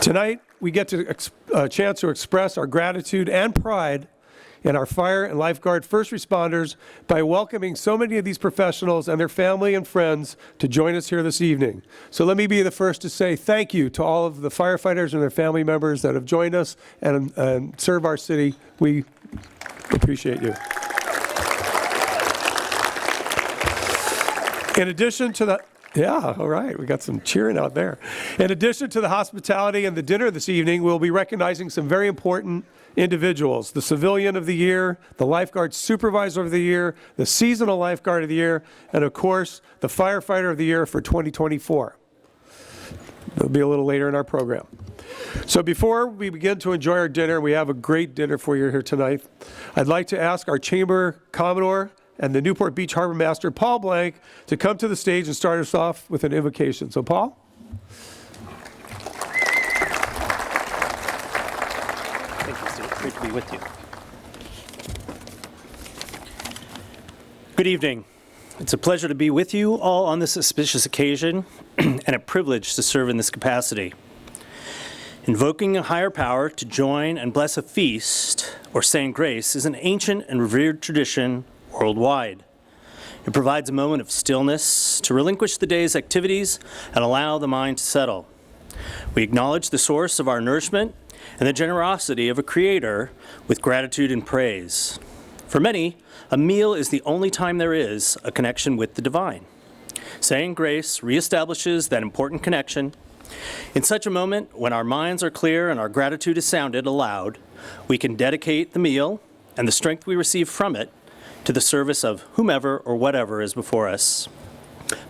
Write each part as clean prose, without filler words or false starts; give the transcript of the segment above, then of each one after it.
Tonight, we get a chance to express our gratitude and pride in our fire and lifeguard first responders by welcoming so many of these professionals and their family and friends to join us here this evening. So let me be the first to say thank you to all of the firefighters and their family members that have joined us and serve our city. We appreciate you. In addition to the Yeah, all right, we got some cheering out there. In addition to the hospitality and the dinner this evening, we'll be recognizing some very important individuals: the Civilian of the Year, the Lifeguard Supervisor of the Year, the Seasonal Lifeguard of the Year, and of course, the Firefighter of the Year for 2024. It'll be a little later in our program. So before we begin to enjoy our dinner, we have a great dinner for you here tonight. I'd like to ask our Chamber Commodore and the Newport Beach Harbor Master, Paul Blank, to come to the stage and start us off with an invocation. So, Paul? Thank you, Steve. Great to be with you. Good evening. It's a pleasure to be with you all on this auspicious occasion and a privilege to serve in this capacity. Invoking a higher power to join and bless a feast or saying grace is an ancient and revered tradition worldwide. It provides a moment of stillness to relinquish the day's activities and allow the mind to settle. We acknowledge the source of our nourishment and the generosity of a Creator with gratitude and praise. For many, a meal is the only time there is a connection with the divine. Saying grace reestablishes that important connection. In such a moment, when our minds are clear and our gratitude is sounded aloud, we can dedicate the meal and the strength we receive from it to the service of whomever or whatever is before us.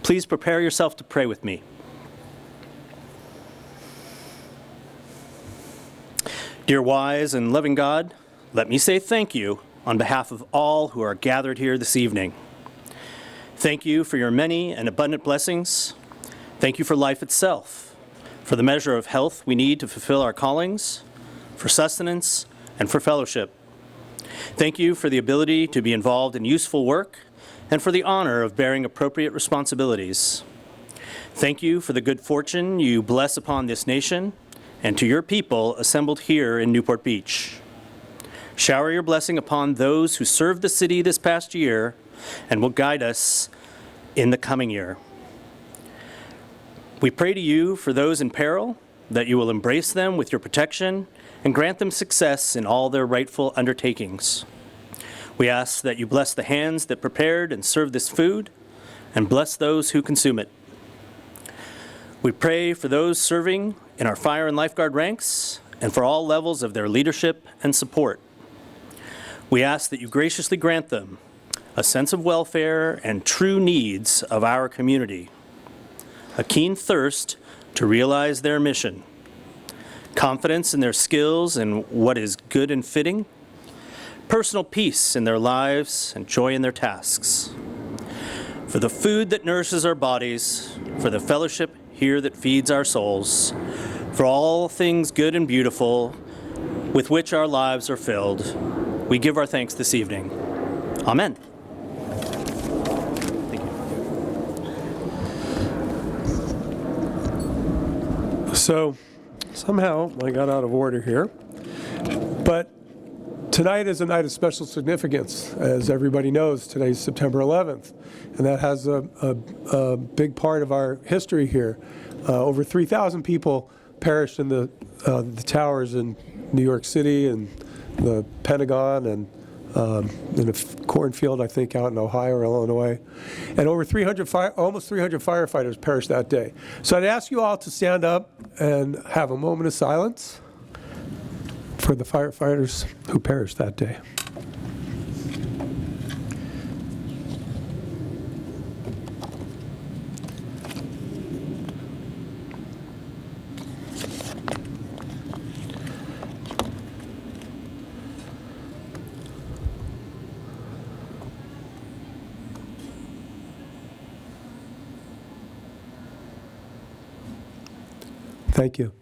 Please prepare yourself to pray with me. Dear wise and loving God, let me say thank you on behalf of all who are gathered here this evening. Thank you for your many and abundant blessings. Thank you for life itself, for the measure of health we need to fulfill our callings, for sustenance, and for fellowship. Thank you for the ability to be involved in useful work and for the honor of bearing appropriate responsibilities. Thank you for the good fortune you bless upon this nation and to your people assembled here in Newport Beach. Shower your blessing upon those who served the city this past year and will guide us in the coming year. We pray to you for those in peril, that you will embrace them with your protection and grant them success in all their rightful undertakings. We ask that you bless the hands that prepared and served this food, and bless those who consume it. We pray for those serving in our fire and lifeguard ranks, and for all levels of their leadership and support. We ask that you graciously grant them a sense of welfare and true needs of our community, a keen thirst to realize their mission, confidence in their skills and what is good and fitting, personal peace in their lives and joy in their tasks. For the food that nourishes our bodies, for the fellowship here that feeds our souls, for all things good and beautiful with which our lives are filled, we give our thanks this evening. Amen. Thank you. So, somehow I got out of order here, but tonight is a night of special significance. As everybody knows, today's September 11th, and that has a big part of our history here. Over 3,000 people perished in the towers in New York City and the Pentagon and in a cornfield, I think, out in Ohio or Illinois. And over almost 300 firefighters perished that day. So I'd ask you all to stand up and have a moment of silence for the firefighters who perished that day. Thank you.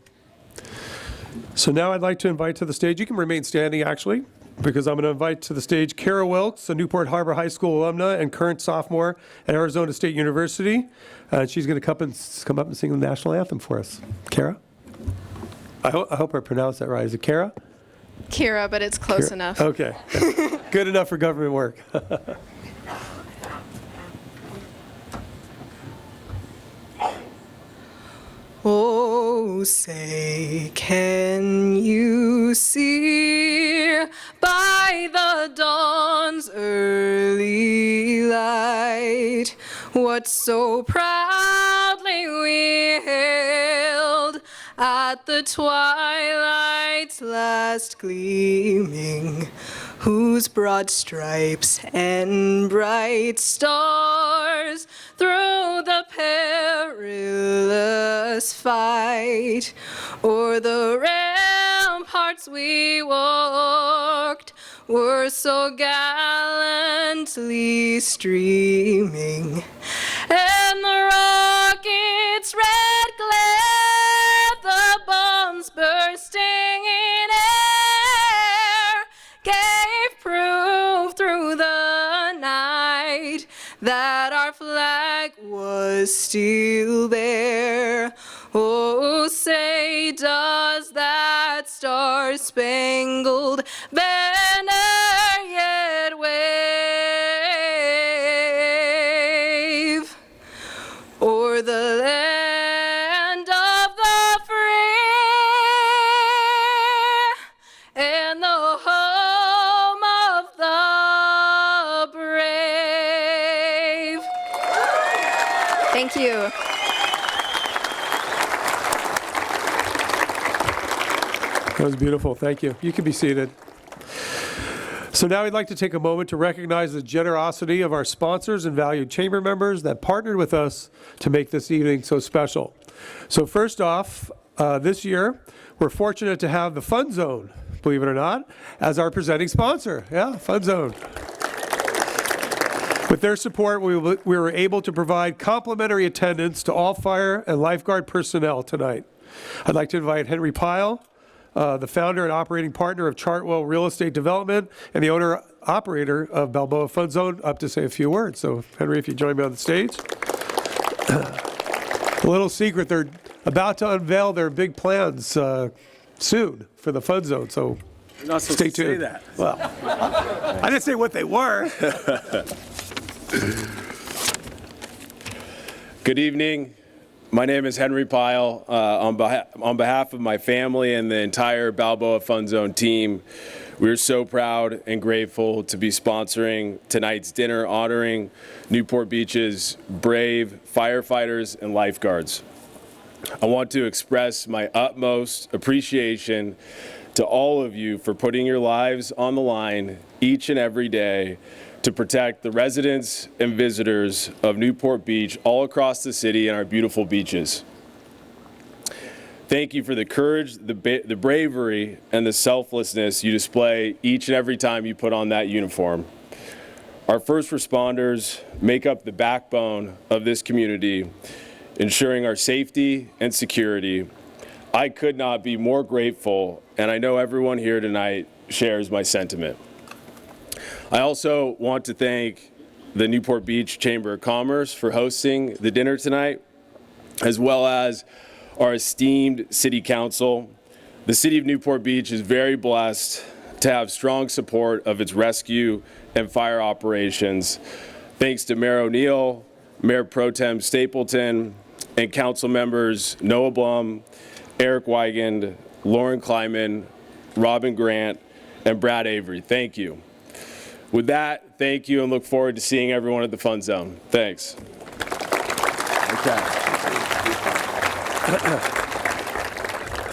So now I'd like to invite to the stage, you can remain standing actually, because I'm going to invite to the stage Kara Wilkes, a Newport Harbor High School alumna and current sophomore at Arizona State University. She's going to come up and sing the national anthem for us. Kara? I hope I pronounced that right. Is it Kara? Kira, but it's close Kira. enough. Okay. Good enough for government work. Oh, say, can you see by the dawn's early light what so proudly we hailed at the twilight's last gleaming, whose broad stripes and bright stars through the perilous fight o'er the ramparts we walked were so gallantly streaming, and the rocket's red glare, the bombs bursting in air, gave proof through the night that our flag was still there. Oh, say, does that star-spangled banner yet wave o'er the land of the free and the home of the brave? Thank you. That was beautiful. Thank you. You can be seated. So now we'd like to take a moment to recognize the generosity of our sponsors and valued chamber members that partnered with us to make this evening so special. So first off, this year, we're fortunate to have the Fun Zone, believe it or not, as our presenting sponsor. Yeah, Fun Zone. With their support, we were able to provide complimentary attendance to all fire and lifeguard personnel tonight. I'd like to invite Henry Pyle, the founder and operating partner of Chartwell Real Estate Development and the owner-operator of Balboa Fun Zone, up to say a few words. So, Henry, if you join me on the stage. A little secret, they're about to unveil their big plans soon for the Fun Zone, so You're not supposed stay to say tuned. that. Well, I didn't say what they were. Good evening. My name is Henry Pyle. On behalf of my family and the entire Balboa Fun Zone team, we're so proud and grateful to be sponsoring tonight's dinner honoring Newport Beach's brave firefighters and lifeguards. I want to express my utmost appreciation to all of you for putting your lives on the line each and every day to protect the residents and visitors of Newport Beach all across the city and our beautiful beaches. Thank you for the courage, the bravery, and the selflessness you display each and every time you put on that uniform. Our first responders make up the backbone of this community, ensuring our safety and security. I could not be more grateful, and I know everyone here tonight shares my sentiment. I also want to thank the Newport Beach Chamber of Commerce for hosting the dinner tonight, as well as our esteemed City Council. The City of Newport Beach is very blessed to have strong support of its rescue and fire operations. Thanks to Mayor O'Neill, Mayor Pro Tem Stapleton, and Council members Noah Blum, Eric Weigand, Lauren Kleiman, Robin Grant, and Brad Avery. Thank you. With that, thank you and look forward to seeing everyone at the Fun Zone. Thanks.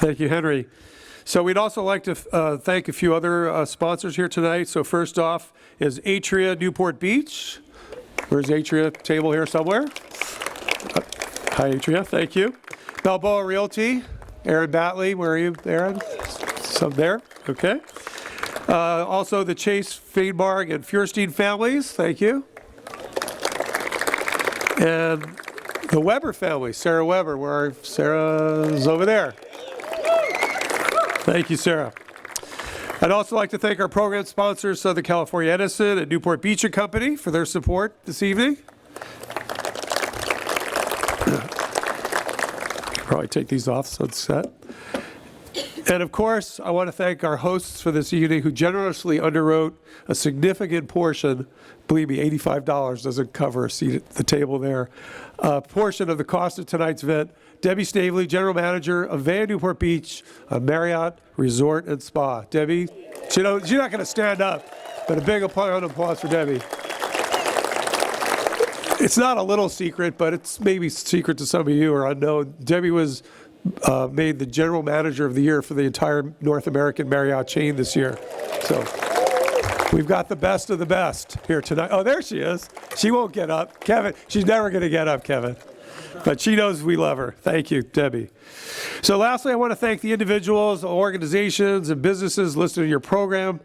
Thank you, Henry. So we'd also like to thank a few other sponsors here tonight. So first off is Atria Newport Beach. Where's Atria? Table here somewhere. Hi, Atria. Thank you. Balboa Realty. Aaron Batley. Where are you, Aaron? Some there. Okay. Also the Chase, Feinbarg, and Feuerstein families. Thank you. And the Weber family. Sarah Weber. Where Sarah's over there. Thank you, Sarah. I'd also like to thank our program sponsors, Southern California Edison and Newport Beach and Company, for their support this evening. Probably take these off so it's set. And of course, I want to thank our hosts for this evening who generously underwrote a significant portion, believe me, $85 doesn't cover a seat at the table there, portion of the cost of tonight's event. Debbie Stavely, General Manager of Van Newport Beach, a Marriott Resort and Spa. Debbie, she's not going to stand up, but a big round of applause for Debbie. It's not a little secret, but it's maybe secret to some of you or unknown. Debbie was made the General Manager of the Year for the entire North American Marriott chain this year. So we've got the best of the best here tonight. Oh, there she is. She won't get up. Kevin, she's never going to get up, Kevin. But she knows we love her. Thank you, Debbie. So lastly, I want to thank the individuals, organizations, and businesses listed in your program.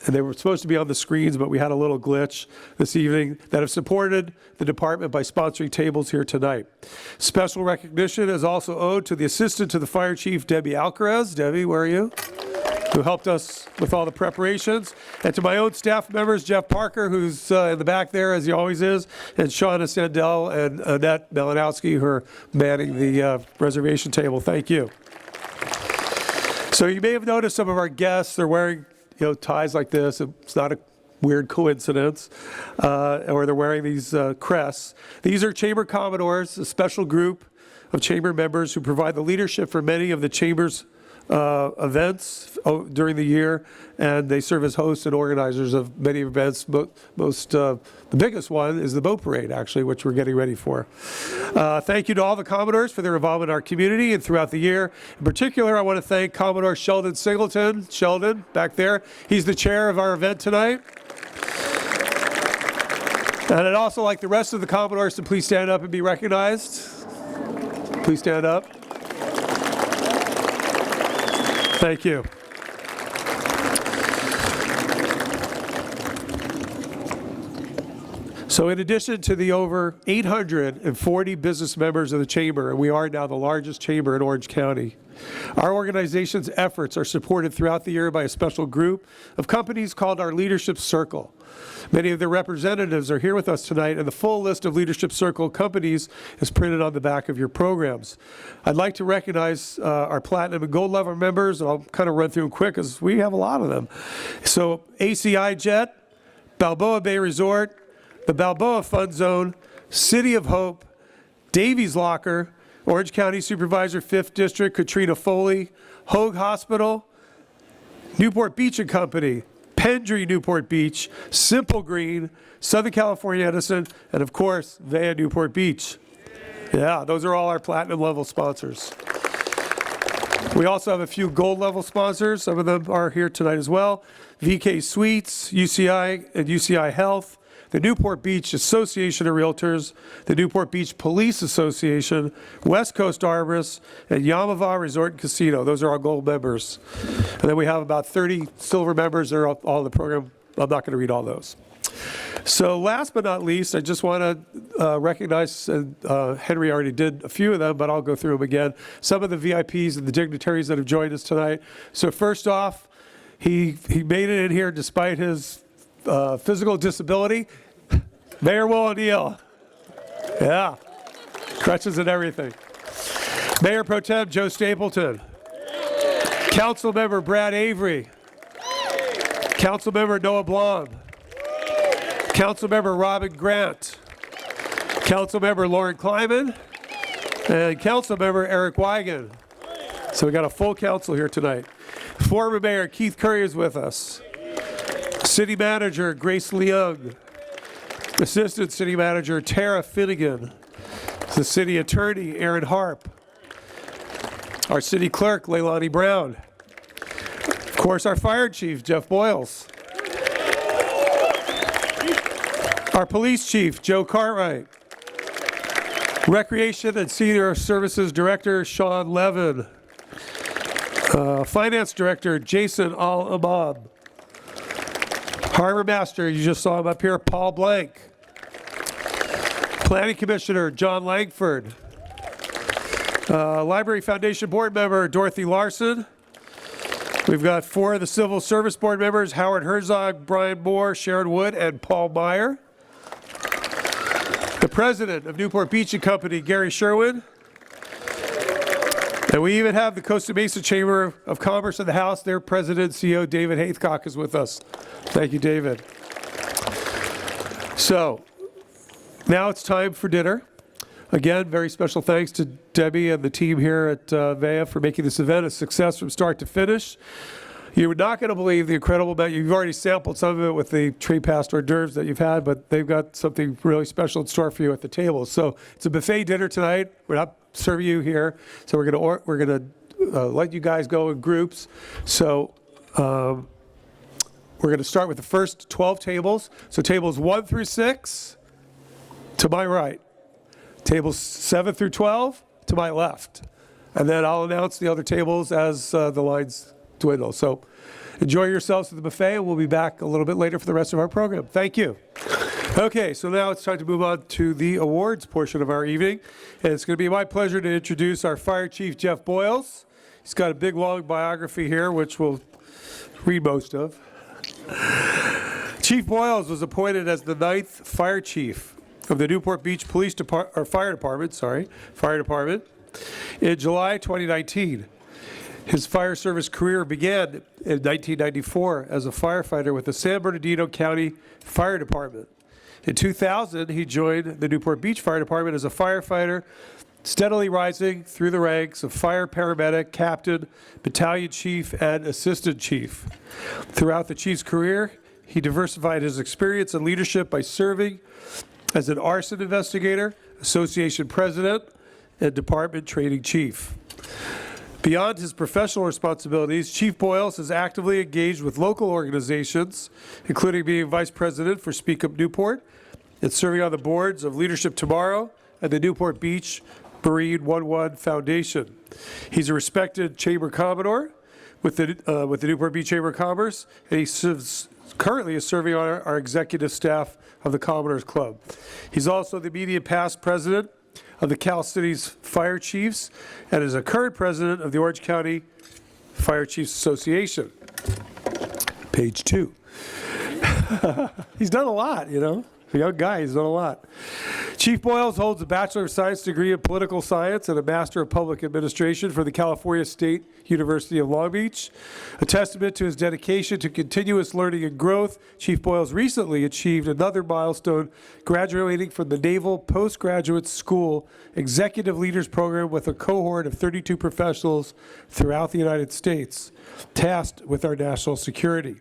And they were supposed to be on the screens, but we had a little glitch this evening, that have supported the department by sponsoring tables here tonight. Special recognition is also owed to the assistant to the fire chief, Debbie Alcaraz. Debbie, where are you? Who helped us with all the preparations. And to my own staff members, Jeff Parker, who's in the back there, as he always is, and Shauna Sandell and Annette Melanowski, who are manning the reservation table. Thank you. So you may have noticed some of our guests, they're wearing ties like this. It's not a weird coincidence. Or they're wearing these crests. These are Chamber Commodores, a special group of Chamber members who provide the leadership for many of the Chamber's events during the year, and they serve as hosts and organizers of many events. The biggest one is the boat parade, actually, which we're getting ready for. Thank you to all the Commodores for their involvement in our community and throughout the year. In particular, I want to thank Commodore Sheldon Singleton. Sheldon, back there. He's the chair of our event tonight. And I'd also like the rest of the Commodores to please stand up and be recognized. Please stand up. Thank you. So in addition to the over 840 business members of the Chamber, and we are now the largest chamber in Orange County, our organization's efforts are supported throughout the year by a special group of companies called our Leadership Circle. Many of their representatives are here with us tonight, and the full list of Leadership Circle companies is printed on the back of your programs. I'd like to recognize our Platinum and Gold level members, and I'll kind of run through them quick because we have a lot of them. So ACI Jet, Balboa Bay Resort, the Balboa Fun Zone, City of Hope, Davies Locker, Orange County Supervisor, 5th District, Katrina Foley, Hoag Hospital, Newport Beach and Company, Pendry Newport Beach, Simple Green, Southern California Edison, and of course, Van Newport Beach. Yeah, those are all our platinum level sponsors. We also have a few gold level sponsors. Some of them are here tonight as well. VK Suites, UCI and UCI Health, the Newport Beach Association of Realtors, the Newport Beach Police Association, West Coast Arborists, and Yamava Resort and Casino. Those are our gold members. And then we have about 30 silver members. They're all the program. I'm not going to read all those. So last but not least, I just want to recognize, and Henry already did a few of them, but I'll go through them again, some of the VIPs and the dignitaries that have joined us tonight. So first off, he made it in here despite his physical disability. Mayor Will O'Neill. Yeah. Crutches and everything. Mayor Pro Tem Joe Stapleton. Council Member Brad Avery. Council Member Noah Blom. Council Member Robin Grant. Council Member Lauren Kleiman. And Council Member Eric Wigan. So we got a full council here tonight. Former Mayor Keith Curry is with us. City Manager Grace Leung. Assistant City Manager Tara Finnegan. The City Attorney Aaron Harp. Our City Clerk Leilani Brown. Of course, our Fire Chief Jeff Boyles. Our Police Chief Joe Cartwright. Recreation and Senior Services Director Sean Levin. Finance Director Jason Al-Imam. Harbor Master, you just saw him up here, Paul Blank. Planning Commissioner John Langford. Library Foundation Board Member Dorothy Larson. We've got 4 of the Civil Service Board members, Howard Herzog, Brian Moore, Sharon Wood, and Paul Meyer. The president of Newport Beach and Company, Gary Sherwood. And we even have the Costa Mesa Chamber of Commerce in the house. Their president and CEO, David Haithcock, is with us. Thank you, David. So, now it's time for dinner. Again, very special thanks to Debbie and the team here at VEA for making this event a success from start to finish. You're not going to believe the incredible amount. You've already sampled some of it with the tree passed hors d'oeuvres that you've had, but they've got something really special in store for you at the table. So it's a buffet dinner tonight. We're not serving you here, so we're going to let you guys go in groups. So we're going to start with the first 12 tables. So tables 1 through 6 to my right. Tables 7 through 12 to my left. And then I'll announce the other tables as the lines dwindle. So enjoy yourselves at the buffet. We'll be back a little bit later for the rest of our program. Thank you. Okay, so now it's time to move on to the awards portion of our evening. And it's going to be my pleasure to introduce our Fire Chief, Jeff Boyles. He's got a big, long biography here, which we'll read most of. Chief Boyles was appointed as the 9th Fire Chief of the Newport Beach Fire Department in July 2019. His fire service career began in 1994 as a firefighter with the San Bernardino County Fire Department. In 2000, he joined the Newport Beach Fire Department as a firefighter, steadily rising through the ranks of fire paramedic, captain, battalion chief, and assistant chief. Throughout the chief's career, he diversified his experience and leadership by serving as an arson investigator, association president, and department training chief. Beyond his professional responsibilities, Chief Boyles is actively engaged with local organizations, including being vice president for Speak Up Newport and serving on the boards of Leadership Tomorrow and the Newport Beach Marine 1-1 Foundation. He's a respected chamber commodore with the Newport Beach Chamber of Commerce, and he currently is serving on our executive staff of the Commodores Club. He's also the immediate past president of the Cal Cities Fire Chiefs and is a current president of the Orange County Fire Chiefs Association. Page 2. He's done a lot, you know. A young guy, he's done a lot. Chief Boyles holds a Bachelor of Science degree in Political Science and a Master of Public Administration from the California State University of Long Beach. A testament to his dedication to continuous learning and growth, Chief Boyles recently achieved another milestone, graduating from the Naval Postgraduate School Executive Leaders Program with a cohort of 32 professionals throughout the United States, tasked with our national security.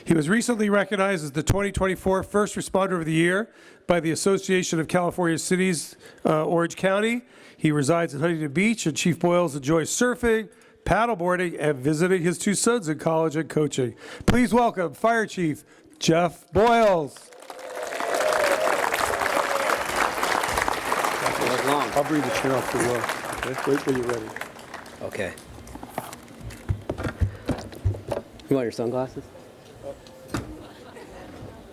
He was recently recognized as the 2024 First Responder of the Year by the Association of California Cities, Orange County. He resides in Huntington Beach, and Chief Boyles enjoys surfing, paddleboarding, and visiting his 2 sons in college and coaching. Please welcome Fire Chief Jeff Boyles. I'll bring the chair off as well. Okay? Wait till you're ready. Okay. You want your sunglasses?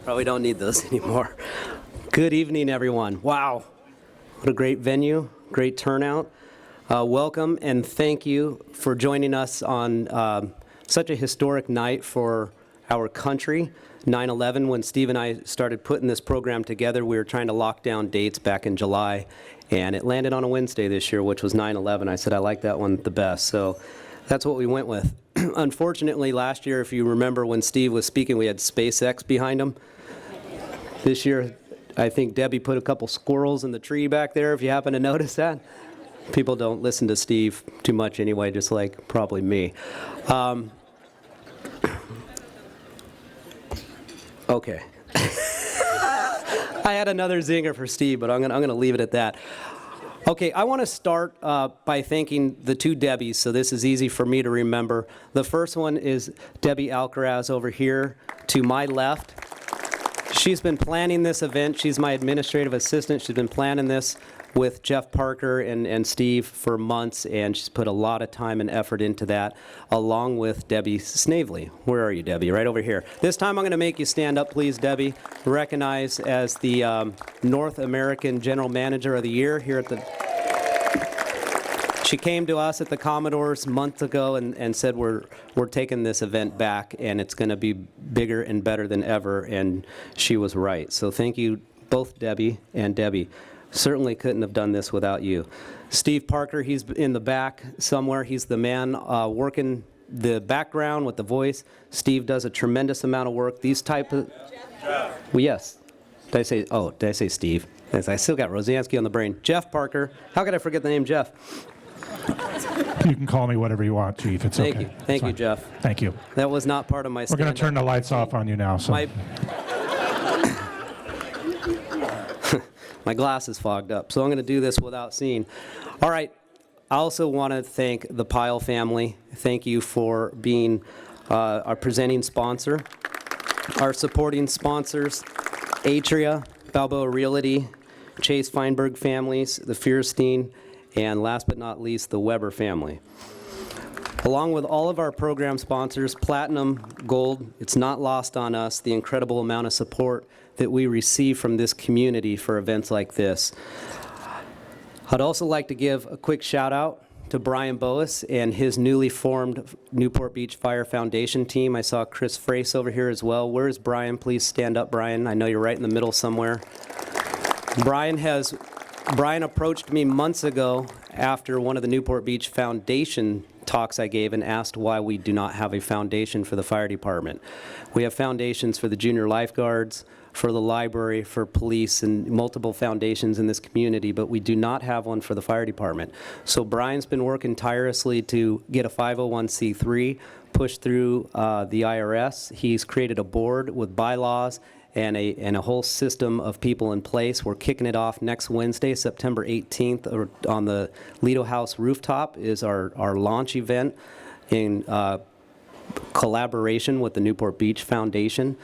Probably don't need those anymore. Good evening, everyone. Wow, what a great venue, great turnout. Welcome and thank you for joining us on such a historic night for our country. 9/11, when Steve and I started putting this program together, we were trying to lock down dates back in July, and it landed on a Wednesday this year, which was 9/11. I said I like that one the best, so that's what we went with. Unfortunately, last year, if you remember when Steve was speaking, we had SpaceX behind him. This year, I think Debbie put a couple squirrels in the tree back there, if you happen to notice that. People don't listen to Steve too much anyway, just like probably me. Okay. I had another zinger for Steve, but I'm gonna leave it at that. Okay, I want to start by thanking the 2 Debbies, so this is easy for me to remember. The first one is Debbie Alcaraz over here to my left. She's been planning this event. She's my administrative assistant. She's been planning this with Jeff Parker and Steve for months, and she's put a lot of time and effort into that, along with Debbie Snavely. Where are you, Debbie? Right over here. This time I'm going to make you stand up, please, Debbie. Recognized as the North American General Manager of the Year here at the... She came to us at the Commodores months ago and said, we're taking this event back, and it's going to be bigger and better than ever, and she was right. So thank you, both Debbie and Debbie. Certainly couldn't have done this without you. Steve Parker, he's in the back somewhere. He's the man working the background with the voice. Steve does a tremendous amount of work. These type of... Well, yes. Did I say Steve? Yes, I still got Rosansky on the brain. Jeff Parker. How could I forget the name Jeff? You can call me whatever you want, Chief. It's Thank okay. you. Thank you, Jeff. Thank you. That was not part of my We're going to turn the lights off on you now. So. My glass is fogged up, so I'm going to do this without seeing. All right. I also want to thank the Pyle family. Thank you for being our presenting sponsor. Our supporting sponsors, Atria, Balboa Realty, Chase Feinberg families, the Fierstein, and last but not least, the Weber family. Along with all of our program sponsors, Platinum, Gold, it's not lost on us the incredible amount of support that we receive from this community for events like this. I'd also like to give a quick shout out to Brian Boas and his newly formed Newport Beach Fire Foundation team. I saw Chris Frace over here as well. Where is Brian? Please stand up, Brian. I know you're right in the middle somewhere. Brian approached me months ago after one of the Newport Beach Foundation talks I gave and asked why we do not have a foundation for the fire department. We have foundations for the junior lifeguards, for the library, for police, and multiple foundations in this community, but we do not have one for the fire department. So Brian's been working tirelessly to get a 501c3 pushed through the IRS. He's created a board with bylaws and a whole system of people in place. We're kicking it off next Wednesday, September 18th, on the Lido House rooftop is our launch event in collaboration with the Newport Beach Foundation.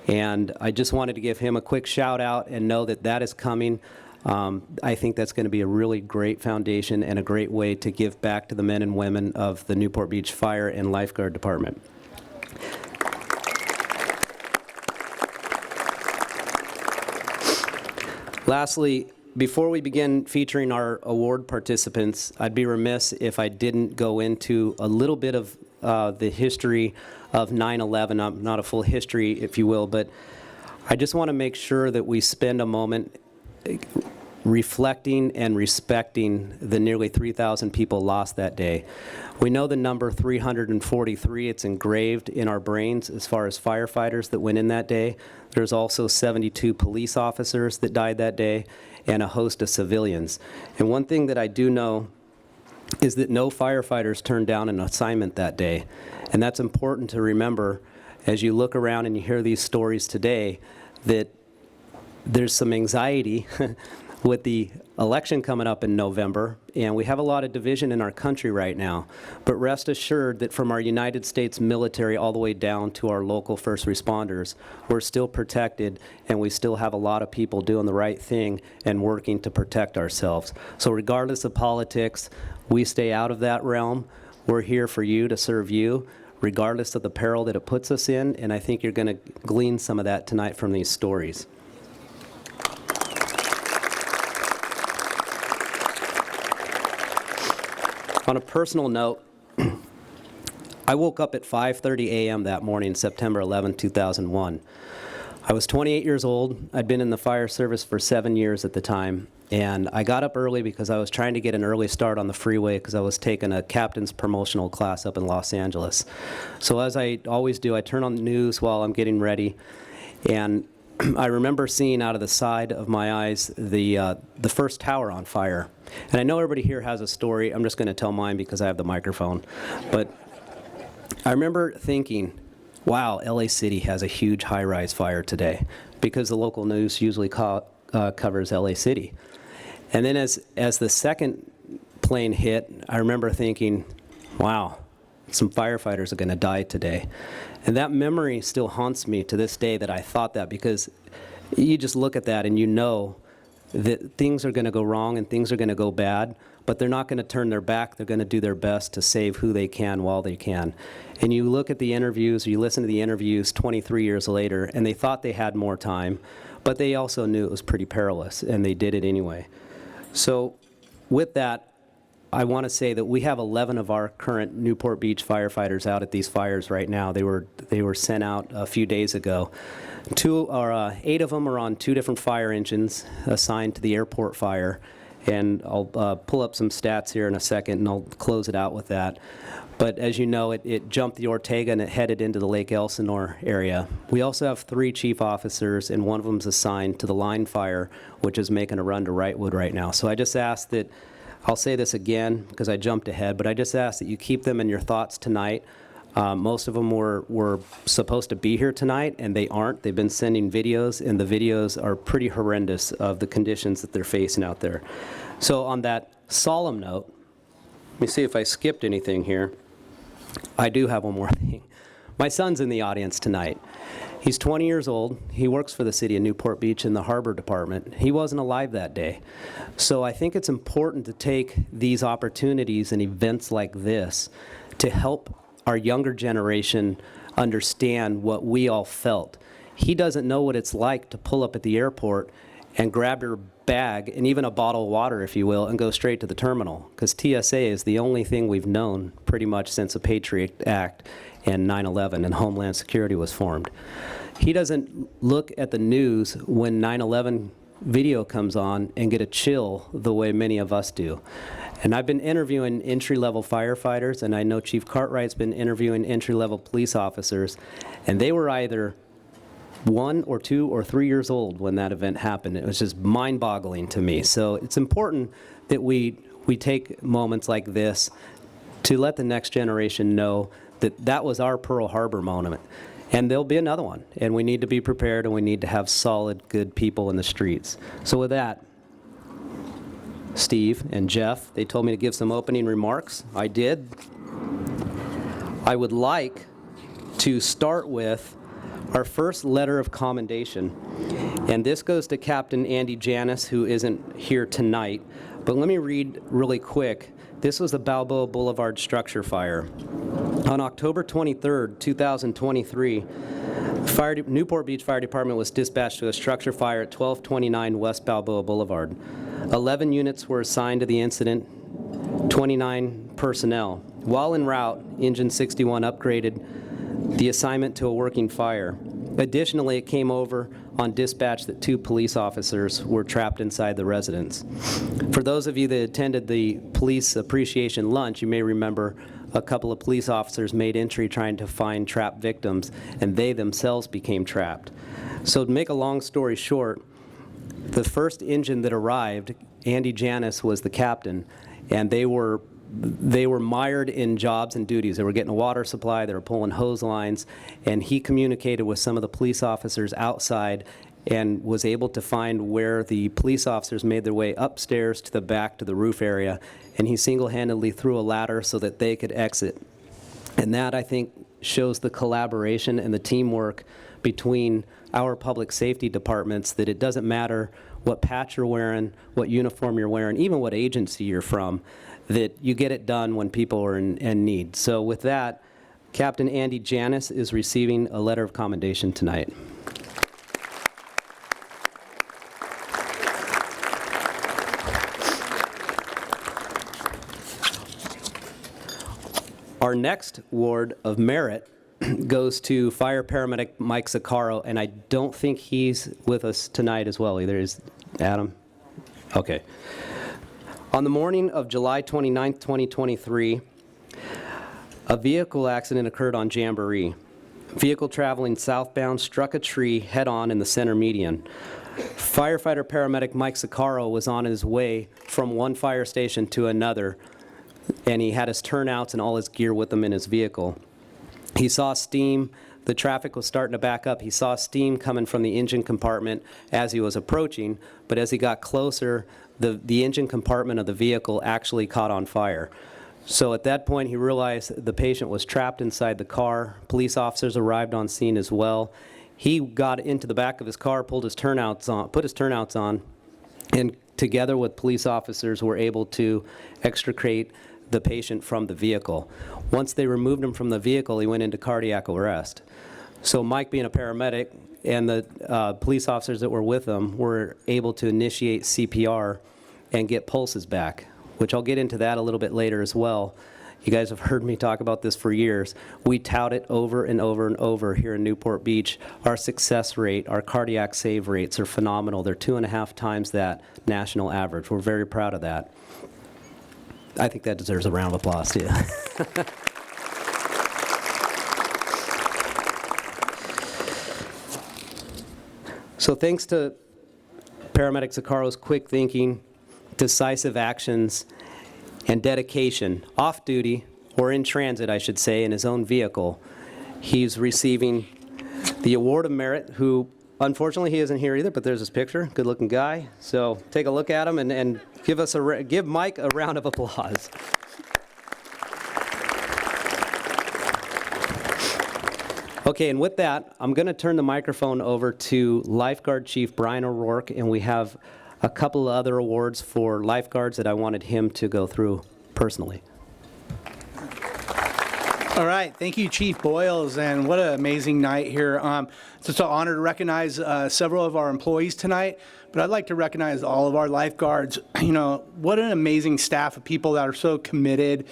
And I just wanted to give him a quick shout out and know that that is coming. I think that's going to be a really great foundation and a great way to give back to the men and women of the Newport Beach Fire and Lifeguard Department. Lastly, before we begin featuring our award participants, I'd be remiss if I didn't go into a little bit of the history of 9/11. Not a full history, if you will, but I just want to make sure that we spend a moment reflecting and respecting the nearly 3,000 people lost that day. We know the number 343, it's engraved in our brains as far as firefighters that went in that day. There's also 72 police officers that died that day and a host of civilians. And one thing that I do know is that no firefighters turned down an assignment that day. And that's important to remember as you look around and you hear these stories today, that there's some anxiety with the election coming up in November, and we have a lot of division in our country right now. But rest assured that from our United States military all the way down to our local first responders, we're still protected, and we still have a lot of people doing the right thing and working to protect ourselves. So regardless of politics, we stay out of that realm. We're here for you, to serve you, regardless of the peril that it puts us in, and I think you're going to glean some of that tonight from these stories. On a personal note, I woke up at 5:30 a.m. that morning, September 11, 2001. I was 28 years old. I'd been in the fire service for 7 years at the time, and I got up early because I was trying to get an early start on the freeway because I was taking a captain's promotional class up in Los Angeles. So as I always do, I turn on the news while I'm getting ready, and I remember seeing out of the side of my eyes the first tower on fire. And I know everybody here has a story. I'm just going to tell mine because I have the microphone. But I remember thinking, wow, LA City has a huge high-rise fire today, because the local news usually covers LA City. And then as the second plane hit, I remember thinking, wow, some firefighters are going to die today. And that memory still haunts me to this day, that I thought that, because you just look at that and you know that things are going to go wrong and things are going to go bad, but they're not going to turn their back. They're going to do their best to save who they can while they can. And you look at the interviews, or you listen to the interviews 23 years later, and they thought they had more time, but they also knew it was pretty perilous, and they did it anyway. So with that, I want to say that we have 11 of our current Newport Beach firefighters out at these fires right now. They were sent out a few days ago. 8 of them are on 2 different fire engines assigned to the airport fire. And I'll pull up some stats here in a second, and I'll close it out with that. But as you know, it jumped the Ortega, and it headed into the Lake Elsinore area. We also have 3 chief officers, and one of them is assigned to the line fire, which is making a run to Wrightwood right now. So I just ask that, I'll say this again because I jumped ahead, but I just ask that you keep them in your thoughts tonight. Most of them were supposed to be here tonight, and they aren't. They've been sending videos, and the videos are pretty horrendous of the conditions that they're facing out there. So on that solemn note, let me see if I skipped anything here. I do have one more thing. My son's in the audience tonight. He's 20 years old. He works for the city of Newport Beach in the harbor department. He wasn't alive that day. So I think it's important to take these opportunities and events like this to help our younger generation understand what we all felt. He doesn't know what it's like to pull up at the airport and grab your bag, and even a bottle of water, if you will, and go straight to the terminal, because TSA is the only thing we've known pretty much since the Patriot Act and 9/11 and Homeland Security was formed. He doesn't look at the news when 9/11 video comes on and get a chill the way many of us do. And I've been interviewing entry-level firefighters, and I know Chief Cartwright's been interviewing entry-level police officers, and they were either 1 or 2 or 3 years old when that event happened. It was just mind-boggling to me. So it's important that we take moments like this to let the next generation know that that was our Pearl Harbor moment. And there'll be another one, and we need to be prepared, and we need to have solid, good people in the streets. So with that, Steve and Jeff, they told me to give some opening remarks. I did. I would like to start with our first letter of commendation, and this goes to Captain Andy Janis, who isn't here tonight, but let me read really quick. This was the Balboa Boulevard structure fire. On October 23rd, 2023, Newport Beach Fire Department was dispatched to a structure fire at 1229 West Balboa Boulevard. 11 units were assigned to the incident, 29 personnel. While en route, Engine 61 upgraded the assignment to a working fire. Additionally, it came over on dispatch that 2 police officers were trapped inside the residence. For those of you that attended the police appreciation lunch, you may remember a couple of police officers made entry trying to find trapped victims, and they themselves became trapped. So to make a long story short, the first engine that arrived, Andy Janis was the captain, and they were mired in jobs and duties. They were getting a water supply, they were pulling hose lines, and he communicated with some of the police officers outside and was able to find where the police officers made their way upstairs to the back to the roof area, and he single-handedly threw a ladder so that they could exit. And that, I think, shows the collaboration and the teamwork between our public safety departments, that it doesn't matter what patch you're wearing, what uniform you're wearing, even what agency you're from, that you get it done when people are in need. So with that, Captain Andy Janis is receiving a letter of commendation tonight. Our next award of merit goes to Fire Paramedic Mike Zaccaro, and I don't think he's with us tonight as well either. Is Adam? Okay. On the morning of July 29th, 2023, a vehicle accident occurred on Jamboree. Vehicle traveling southbound struck a tree head-on in the center median. Firefighter paramedic Mike Zaccaro was on his way from one fire station to another, and he had his turnouts and all his gear with him in his vehicle. He saw steam. The traffic was starting to back up. He saw steam coming from the engine compartment as he was approaching, but as he got closer, the engine compartment of the vehicle actually caught on fire. So at that point, he realized the patient was trapped inside the car. Police officers arrived on scene as well. He got into the back of his car, put his turnouts on, and together with police officers were able to extricate the patient from the vehicle. Once they removed him from the vehicle, he went into cardiac arrest. So Mike, being a paramedic, and the police officers that were with him were able to initiate CPR and get pulses back. which I'll get into that a little bit later as well. You guys have heard me talk about this for years. We tout it over and over and over here in Newport Beach. Our success rate, our cardiac save rates are phenomenal. They're 2.5 times that national average. We're very proud of that. I think that deserves a round of applause, too. So thanks to paramedic Zaccaro's quick thinking, decisive actions, and dedication, off-duty, or in transit, I should say, in his own vehicle, he's receiving the Award of Merit, who, unfortunately, he isn't here either, but there's his picture, good-looking guy. So take a look at him and give Mike a round of applause. Okay, and with that, I'm going to turn the microphone over to Lifeguard Chief Brian O'Rourke, and we have a couple of other awards for lifeguards that I wanted him to go through personally. All right, thank you, Chief Boyles, and what an amazing night here. It's just an honor to recognize several of our employees tonight, but I'd like to recognize all of our lifeguards. You know, what an amazing staff of people that are so committed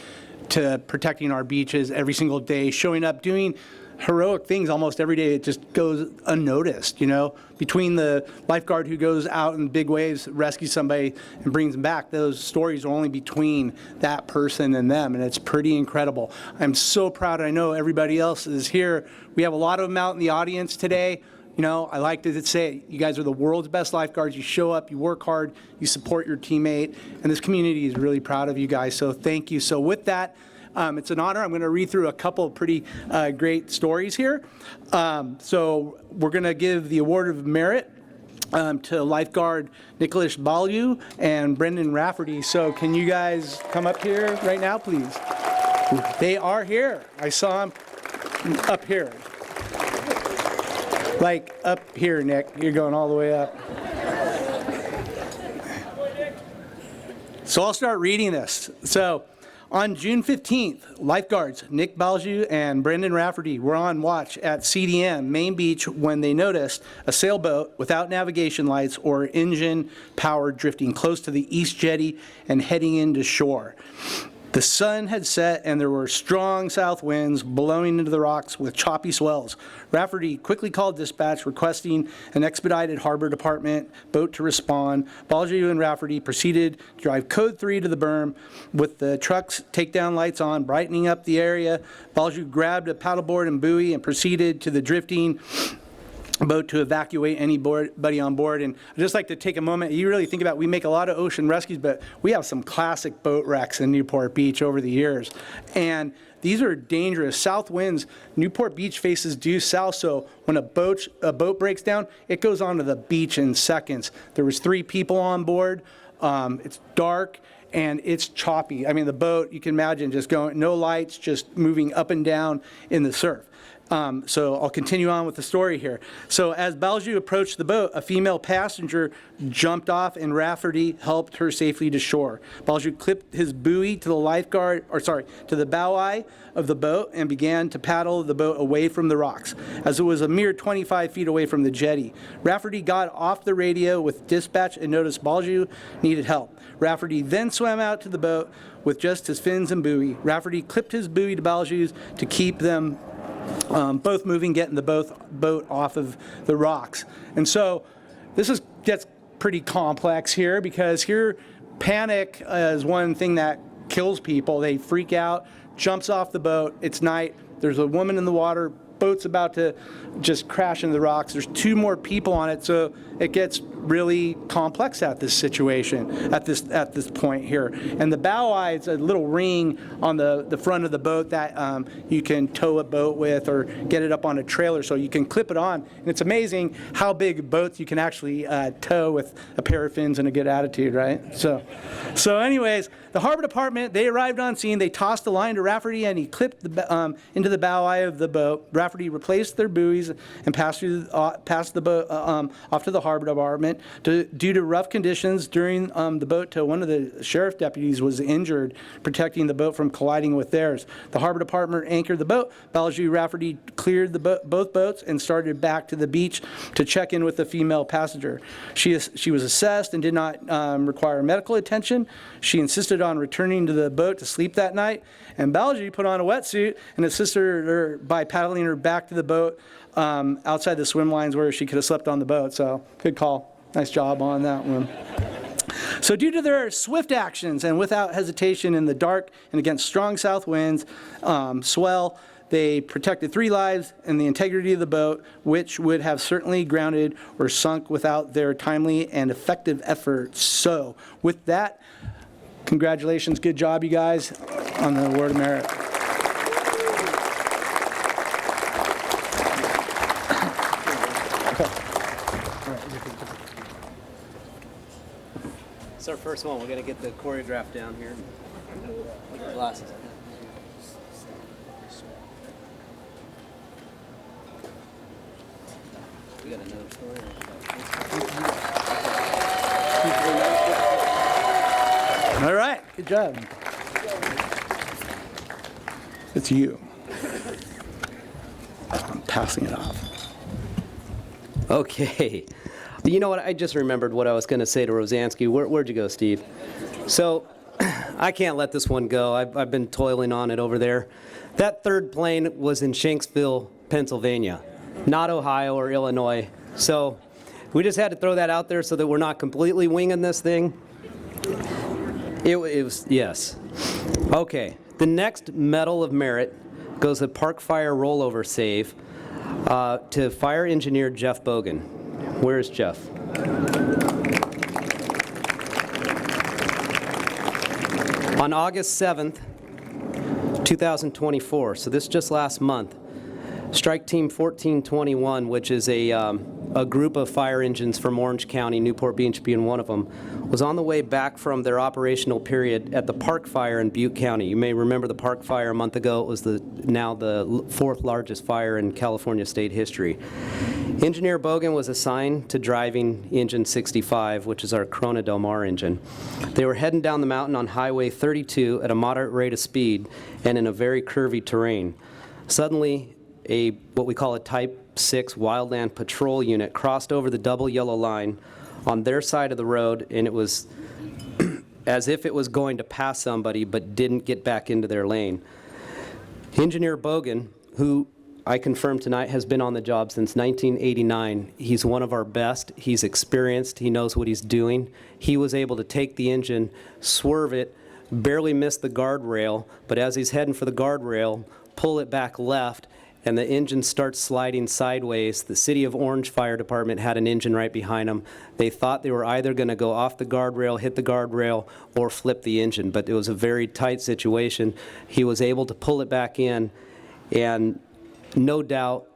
to protecting our beaches every single day, showing up, doing heroic things almost every day. It just goes unnoticed, you know. Between the lifeguard who goes out in big waves, rescues somebody, and brings them back, those stories are only between that person and them, and it's pretty incredible. I'm so proud. I know everybody else is here. We have a lot of them out in the audience today. You know, I like to say, you guys are the world's best lifeguards. You show up, you work hard, you support your teammate, and this community is really proud of you guys, so thank you. So with that, it's an honor. I'm going to read through a couple of pretty great stories here. So we're going to give the Award of Merit to lifeguard Nicholas Balju and Brendan Rafferty. So can you guys come up here right now, please? They are here. I saw them up here. Like up here, Nick. You're going all the way up. So I'll start reading this. So on June 15th, lifeguards Nick Balju and Brendan Rafferty were on watch at CDM Main Beach when they noticed a sailboat without navigation lights or engine power drifting close to the east jetty and heading into shore. The sun had set and there were strong south winds blowing into the rocks with choppy swells. Rafferty quickly called dispatch requesting an expedited harbor department boat to respond. Balju and Rafferty proceeded to drive code 3 to the berm with the truck's takedown lights on, brightening up the area. Balju grabbed a paddleboard and buoy and proceeded to the drifting boat to evacuate anybody on board. And I'd just like to take a moment. You really think about, we make a lot of ocean rescues, but we have some classic boat wrecks in Newport Beach over the years. And these are dangerous. South winds, Newport Beach faces due south, so when a boat breaks down, it goes onto the beach in seconds. There was 3 people on board. It's dark and it's choppy. I mean, the boat, you can imagine just going, no lights, just moving up and down in the surf. So I'll continue on with the story here. So as Balju approached the boat, a female passenger jumped off and Rafferty helped her safely to shore. Balju clipped his buoy to the bow eye of the boat and began to paddle the boat away from the rocks, as it was a mere 25 feet away from the jetty. Rafferty got off the radio with dispatch and noticed Balju needed help. Rafferty then swam out to the boat with just his fins and buoy. Rafferty clipped his buoy to Balju's to keep them both moving, getting the boat off of the rocks. And so this gets pretty complex here, because here panic is one thing that kills people. They freak out, jumps off the boat. It's night. There's a woman in the water. Boat's about to just crash into the rocks. There's 2 more people on it, so it gets really complex at this situation, at this point here. And the bow eye is a little ring on the front of the boat that you can tow a boat with or get it up on a trailer, so you can clip it on. And it's amazing how big boats you can actually tow with a pair of fins and a good attitude, right? So anyways, the harbor department, they arrived on scene. They tossed the line to Rafferty, and he clipped into the bow eye of the boat. Rafferty Rafferty replaced their buoys and passed the boat off to the harbor department. Due to rough conditions during the boat tow, one of the sheriff deputies was injured protecting the boat from colliding with theirs. The harbor department anchored the boat. Baljew Rafferty cleared both boats and started back to the beach to check in with the female passenger. She was assessed and did not require medical attention. She insisted on returning to the boat to sleep that night, and Baljew put on a wetsuit and assisted her by paddling her back to the boat outside the swim lines where she could have slept on the boat. So good call. Nice job on that one. So due to their swift actions and without hesitation in the dark and against strong south winds, swell, they protected 3 lives and the integrity of the boat, which would have certainly grounded or sunk without their timely and effective efforts. So with that, congratulations, good job, you guys, on the Award of Merit. It's our first one. We're going to get the choreograph down here. Glasses. We got another story. All right, good job. It's you. I'm passing it off. Okay. You know what? I just remembered what I was going to say to Rosansky. Where'd you go, Steve? So I can't let this one go. I've been toiling on it over there. That third plane was in Shanksville, Pennsylvania, not Ohio or Illinois. So we just had to throw that out there so that we're not completely winging this thing. It was, yes. Okay. The next Medal of Merit goes to Park Fire Rollover Save to Fire Engineer Jeff Bogan. Where is Jeff? On August 7th, 2024, so this just last month, Strike Team 1421, which is a group of fire engines from Orange County, Newport Beach being one of them, was on the way back from their operational period at the Park Fire in Butte County. You may remember the Park Fire a month ago. It was now the 4th largest fire in California state history. Engineer Bogan was assigned to driving engine 65, which is our Corona Del Mar engine. They were heading down the mountain on Highway 32 at a moderate rate of speed and in a very curvy terrain. Suddenly, what we call a Type 6 wildland patrol unit crossed over the double yellow line on their side of the road, and it was as if it was going to pass somebody but didn't get back into their lane. Engineer Bogan, who I confirm tonight has been on the job since 1989. He's one of our best. He's experienced. He knows what he's doing. He was able to take the engine, swerve it, barely miss the guardrail, but as he's heading for the guardrail, pull it back left, and the engine starts sliding sideways. The City of Orange Fire Department had an engine right behind them. They thought they were either going to go off the guardrail, hit the guardrail, or flip the engine, but it was a very tight situation. He was able to pull it back in, and no doubt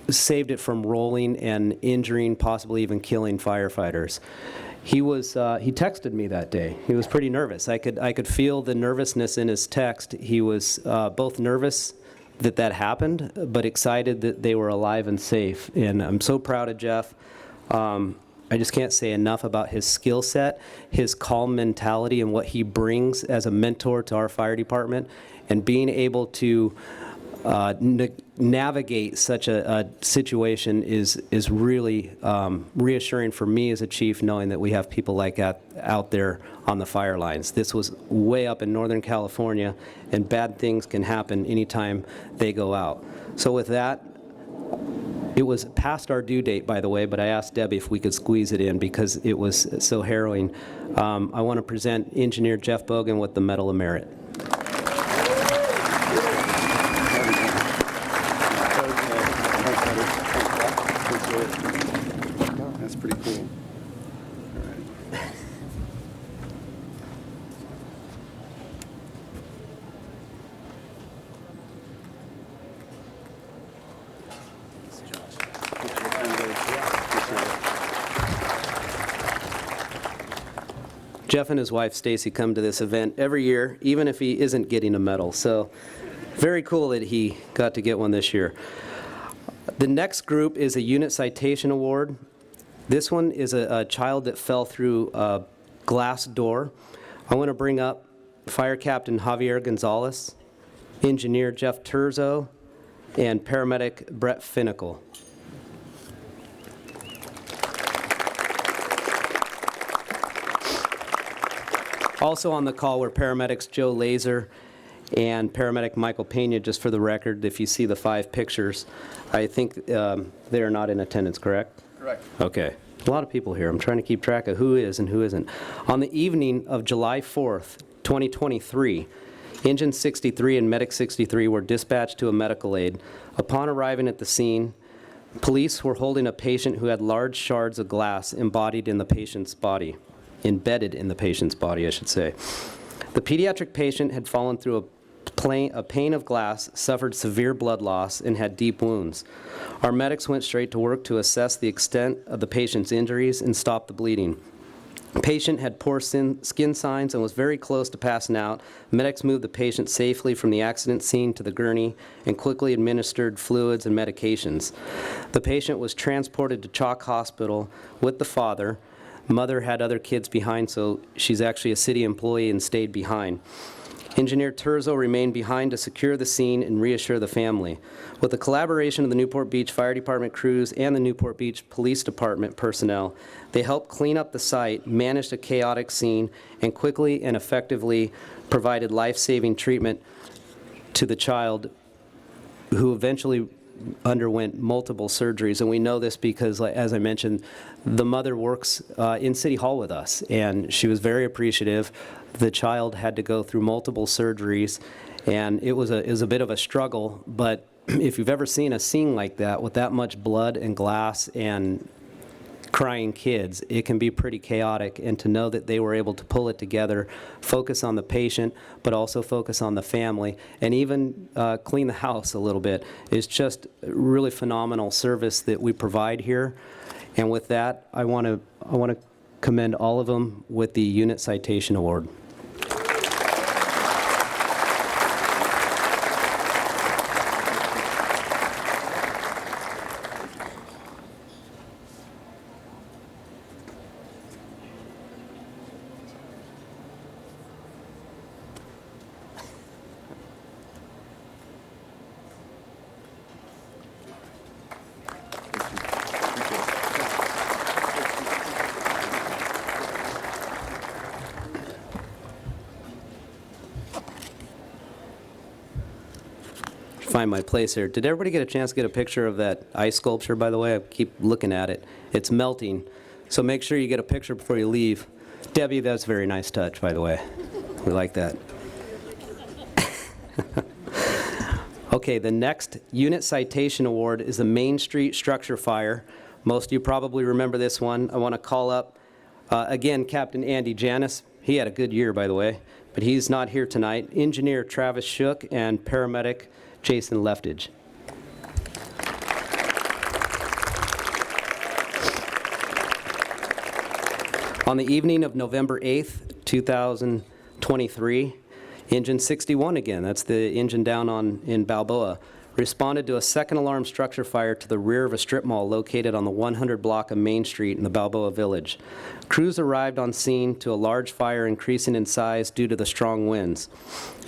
saved it from rolling and injuring, possibly even killing firefighters. He texted me that day. He was pretty nervous. I could feel the nervousness in his text. He was both nervous that happened, but excited that they were alive and safe. And I'm so proud of Jeff. I just can't say enough about his skill set, his calm mentality, and what he brings as a mentor to our fire department, and being able to navigate such a situation is really reassuring for me as a chief, knowing that we have people like out there on the fire lines. This was way up in Northern California, and bad things can happen anytime they go out. So with that, it was past our due date, by the way, but I asked Debbie if we could squeeze it in because it was so harrowing. I want to present Engineer Jeff Bogan with the Medal of Merit. That's pretty cool. Jeff and his wife Stacy come to this event every year, even if he isn't getting a medal. So Very cool that he got to get one this year. The next group is a unit citation award. This one is a child that fell through a glass door. I want to bring up Fire Captain Javier Gonzalez, Engineer Jeff Terzo, and Paramedic Brett Finnicle. Also on the call were paramedics Joe Laser and paramedic Michael Pena. Just for the record, if you see the 5 pictures, I think they are not in attendance, correct? Correct. Okay. A lot of people here. I'm trying to keep track of who is and who isn't. On the evening of July 4th, 2023, Engine 63 and Medic 63 were dispatched to a medical aid. Upon arriving at the scene, police were holding a patient who had large shards of glass embedded in the patient's body, I should say. The pediatric patient had fallen through a pane of glass, suffered severe blood loss, and had deep wounds. Our medics went straight to work to assess the extent of the patient's injuries and stop the bleeding. The patient had poor skin signs and was very close to passing out. Medics moved the patient safely from the accident scene to the gurney and quickly administered fluids and medications. The patient was transported to Chalk Hospital with the father. Mother had other kids behind, so she's actually a city employee and stayed behind. Engineer Terzo remained behind to secure the scene and reassure the family. With the collaboration of the Newport Beach Fire Department crews and the Newport Beach Police Department personnel, they helped clean up the site, managed a chaotic scene, and quickly and effectively provided life-saving treatment to the child, who eventually underwent multiple surgeries. And we know this because, as I mentioned, the mother works in City Hall with us, and she was very appreciative. The child had to go through multiple surgeries, and it was a bit of a struggle, but if you've ever seen a scene like that with that much blood and glass and crying kids, it can be pretty chaotic. And to know that they were able to pull it together, focus on the patient, but also focus on the family, and even clean the house a little bit, is just really phenomenal service that we provide here. And with that, I want to commend all of them with the Unit Citation Award. Find my place here. Did everybody get a chance to get a picture of that ice sculpture, by the way? I keep looking at it. It's melting, so make sure you get a picture before you leave. Debbie, that's a very nice touch, by the way. We like that. Okay, the next Unit Citation Award is the Main Street Structure Fire. Most of you probably remember this one. I want to call up, again, Captain Andy Janis. He had a good year, by the way, but he's not here tonight. Engineer Travis Shook and paramedic Jason Leftage. On the evening of November 8th, 2023, Engine 61 again, that's the engine down in Balboa, responded to a second alarm structure fire to the rear of a strip mall located on the 100 block of Main Street in the Balboa Village. Crews arrived on scene to a large fire increasing in size due to the strong winds.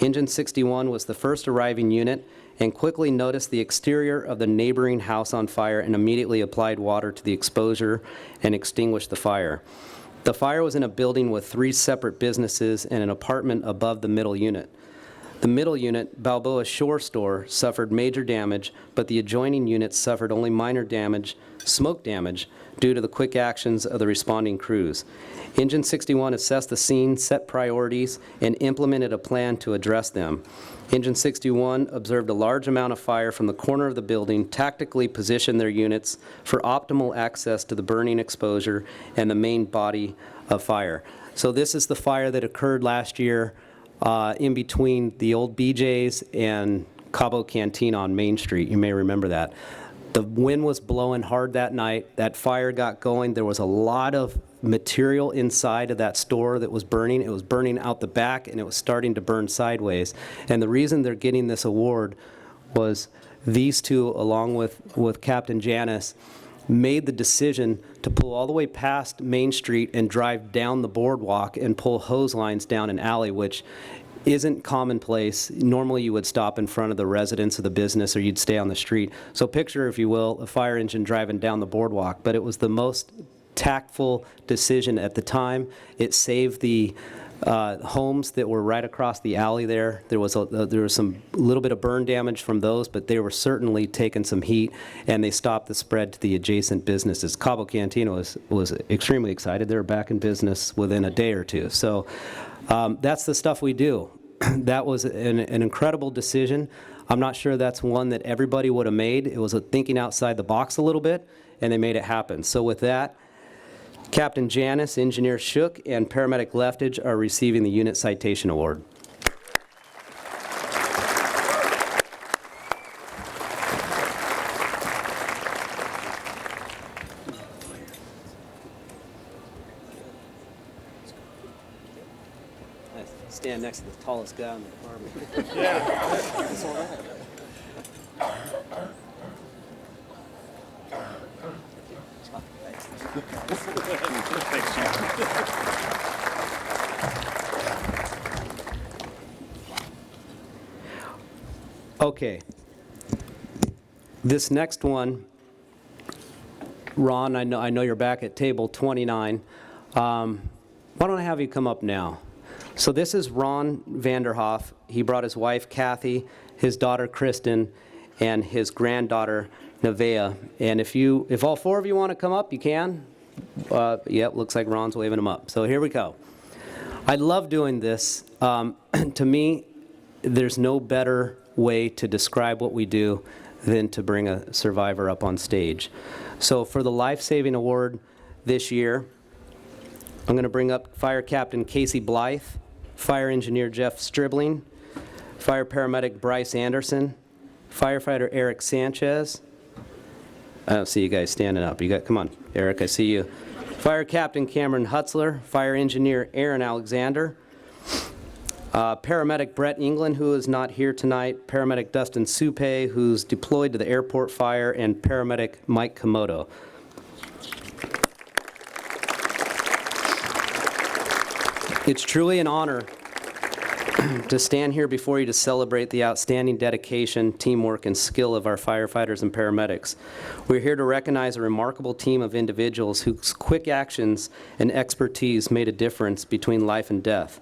Engine 61 was the first arriving unit and quickly noticed the exterior of the neighboring house on fire and immediately applied water to the exposure and extinguished the fire. The fire was in a building with 3 separate businesses and an apartment above the middle unit. The middle unit, Balboa Shore Store, suffered major damage, but the adjoining units suffered only minor damage, smoke damage, due to the quick actions of the responding crews. Engine 61 assessed the scene, set priorities, and implemented a plan to address them. Engine 61 observed a large amount of fire from the corner of the building, tactically positioned their units for optimal access to the burning exposure and the main body of fire. So this is the fire that occurred last year in between the old BJ's and Cabo Cantina on Main Street. You may remember that. The wind was blowing hard that night. That fire got going. There was a lot of material inside of that store that was burning. It was burning out the back, and it was starting to burn sideways. And the reason they're getting this award was these two, along with Captain Janice, made the decision to pull all the way past Main Street and drive down the boardwalk and pull hose lines down an alley, which isn't commonplace. Normally you would stop in front of the residence of the business, or you'd stay on the street. So picture, if you will, a fire engine driving down the boardwalk, but it was the most tactful decision at the time. It saved the homes that were right across the alley there. There was some little bit of burn damage from those, but they were certainly taking some heat, and they stopped the spread to the adjacent businesses. Cabo Cantina was extremely excited. They were back in business within a day or two. So that's the stuff we do. That was an incredible decision. I'm not sure that's one that everybody would have made. It was a thinking outside the box a little bit, and they made it happen. So with that, Captain Janice, Engineer Shook, and Paramedic Leftich are receiving the Unit Citation Award. Stand next to the tallest guy in the department. Okay. This next one, Ron, I know you're back at table 29. Why don't I have you come up now? So this is Ron Vanderhoff. He brought his wife, Kathy, his daughter, Kristen, and his granddaughter, Nevaeh. And if all four of you want to come up, you can. Yep, looks like Ron's waving them up. So here we go. I love doing this. To me, there's no better way to describe what we do than to bring a survivor up on stage. So for the Life Saving Award this year, I'm going to bring up Fire Captain Casey Blythe, Fire Engineer Jeff Stribling, Fire Paramedic Bryce Anderson, Firefighter Eric Sanchez. I don't see you guys standing up. Come on, Eric, I see you. Fire Captain Cameron Hutzler, Fire Engineer Aaron Alexander, Paramedic Brett England, who is not here tonight, Paramedic Dustin Supe, who's deployed to the airport fire, and Paramedic Mike Komodo. It's truly an honor to stand here before you to celebrate the outstanding dedication, teamwork, and skill of our firefighters and paramedics. We're here to recognize a remarkable team of individuals whose quick actions and expertise made a difference between life and death.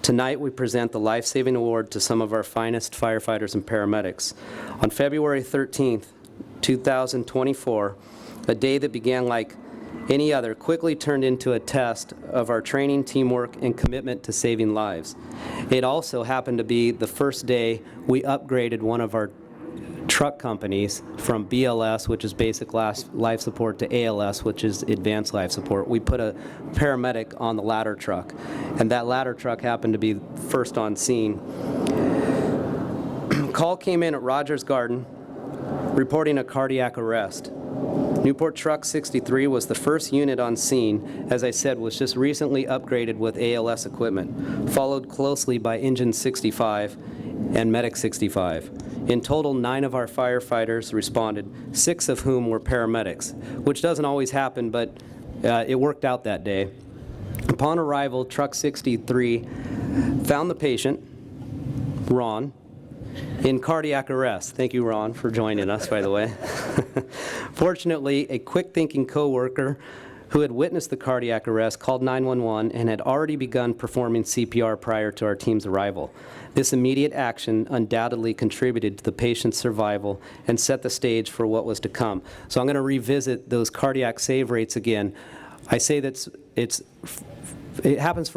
Tonight, we present the Life Saving Award to some of our finest firefighters and paramedics. On February 13th, 2024, a day that began like any other quickly turned into a test of our training, teamwork, and commitment to saving lives. It also happened to be the first day we upgraded one of our truck companies from BLS, which is basic life support, to ALS, which is advanced life support. We put a paramedic on the ladder truck, and that ladder truck happened to be first on scene. Call came in at Rogers Garden reporting a cardiac arrest. Newport Truck 63 was the first unit on scene, as I said, was just recently upgraded with ALS equipment, followed closely by Engine 65 and Medic 65. In total, 9 of our firefighters responded, 6 of whom were paramedics, which doesn't always happen, but it worked out that day. Upon arrival, Truck 63 found the patient, Ron, in cardiac arrest. Thank you, Ron, for joining us, by the way. Fortunately, a quick-thinking coworker who had witnessed the cardiac arrest called 911 and had already begun performing CPR prior to our team's arrival. This immediate action undoubtedly contributed to the patient's survival and set the stage for what was to come. So I'm going to revisit those cardiac save rates again. I say that it happens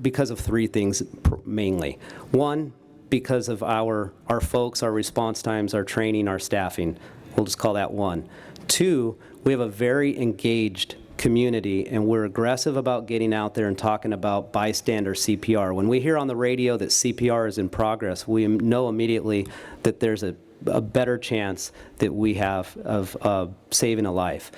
because of 3 things mainly. 1, because of our folks, our response times, our training, our staffing. We'll just call that 1. 2, we have a very engaged community, and we're aggressive about getting out there and talking about bystander CPR. When we hear on the radio that CPR is in progress, we know immediately that there's a a better chance that we have of saving a life.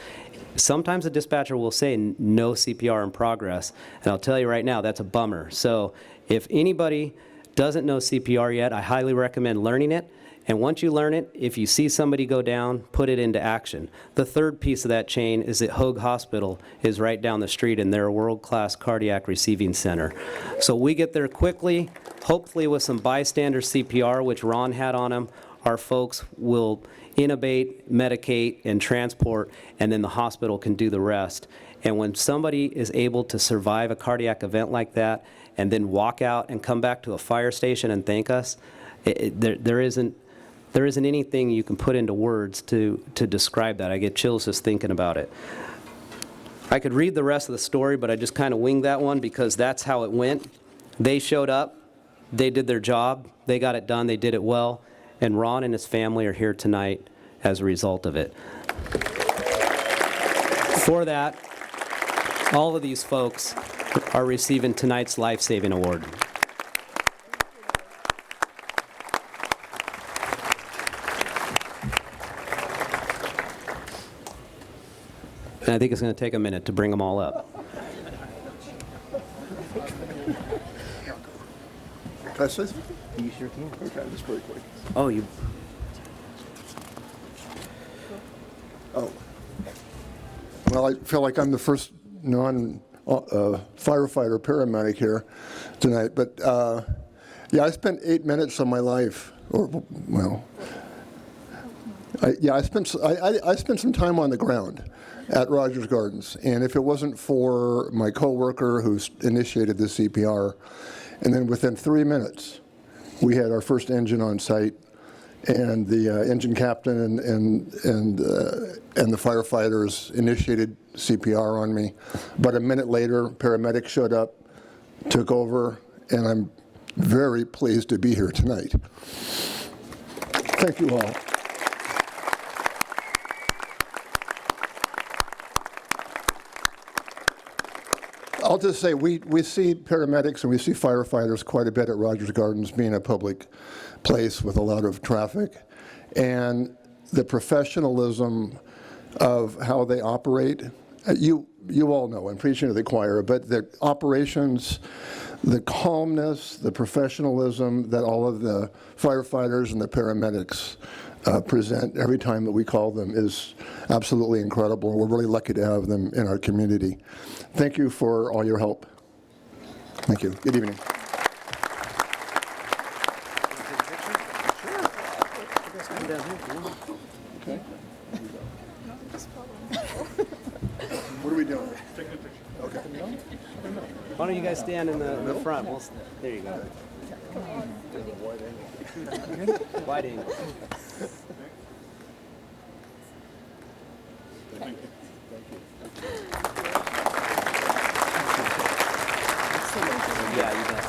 Sometimes the dispatcher will say no CPR in progress, and I'll tell you right now, that's a bummer. So if anybody doesn't know CPR yet, I highly recommend learning it. And once you learn it, if you see somebody go down, put it into action. The third piece of that chain is that Hoag Hospital is right down the street, and they're a world-class cardiac receiving center. So we get there quickly, hopefully with some bystander CPR, which Ron had on him. Our folks will intubate, medicate, and transport, and then the hospital can do the rest. And when somebody is able to survive a cardiac event like that and then walk out and come back to a fire station and thank us, there isn't anything you can put into words to describe that. I get chills just thinking about it. I could read the rest of the story, but I just kind of winged that one because that's how it went. They showed up, they did their job, they got it done, they did it well, and Ron and his family are here tonight as a result of it. For that, all of these folks are receiving tonight's life-saving award. And I think it's going to take a minute to bring them all up. Can I say something? You sure can. Okay, just very quick. Oh, you. Oh. Well, I feel like I'm the first non-firefighter paramedic here tonight, but yeah, I spent 8 minutes of my life, or well, I spent some time on the ground at Rogers Gardens, and if it wasn't for my coworker who initiated the CPR, and then within 3 minutes, we had our first engine on site, and the engine captain and the firefighters initiated CPR on me. But a minute later, paramedics showed up, took over, and I'm very pleased to be here tonight. Thank you all. I'll just say we see paramedics and we see firefighters quite a bit at Rogers Gardens, being a public place with a lot of traffic, and the professionalism of how they operate. You all know, I'm preaching to the choir, but the operations, the calmness, the professionalism that all of the firefighters and the paramedics present every time that we call them is absolutely incredible. We're really lucky to have them in our community. Thank you for all your help. Thank you. Good evening. Okay. What are we doing? Taking a picture. Okay. Why don't you guys stand in the front? There you go. Wide angle. Thank you. Yeah, you bet.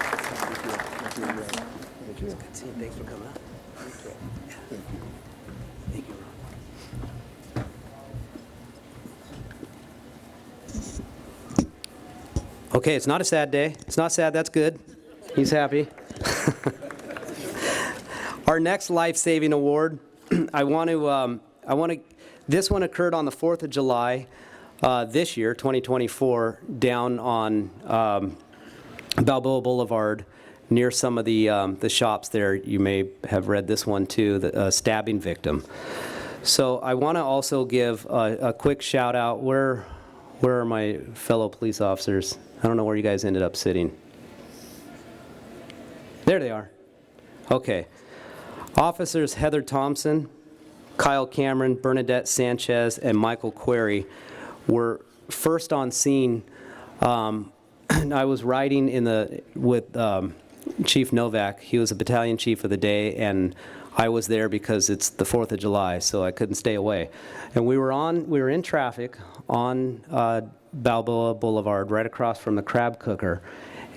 Thank you. Good seeing you. Thanks for coming up. Thank you, Ron. Okay, it's not a sad day. It's not sad, that's good. He's happy. Our next life-saving award, this one occurred on the 4th of July this year, 2024, down on Balboa Boulevard, near some of the shops there. You may have read this one too, the stabbing victim. So I want to also give a quick shout out. Where are my fellow police officers? I don't know where you guys ended up sitting. There they are. Okay. Officers Heather Thompson, Kyle Cameron, Bernadette Sanchez, and Michael Query were first on scene. I was riding with Chief Novak. He was a battalion chief of the day, and I was there because it's the 4th of July, so I couldn't stay away. And we were in traffic on Balboa Boulevard, right across from the crab cooker,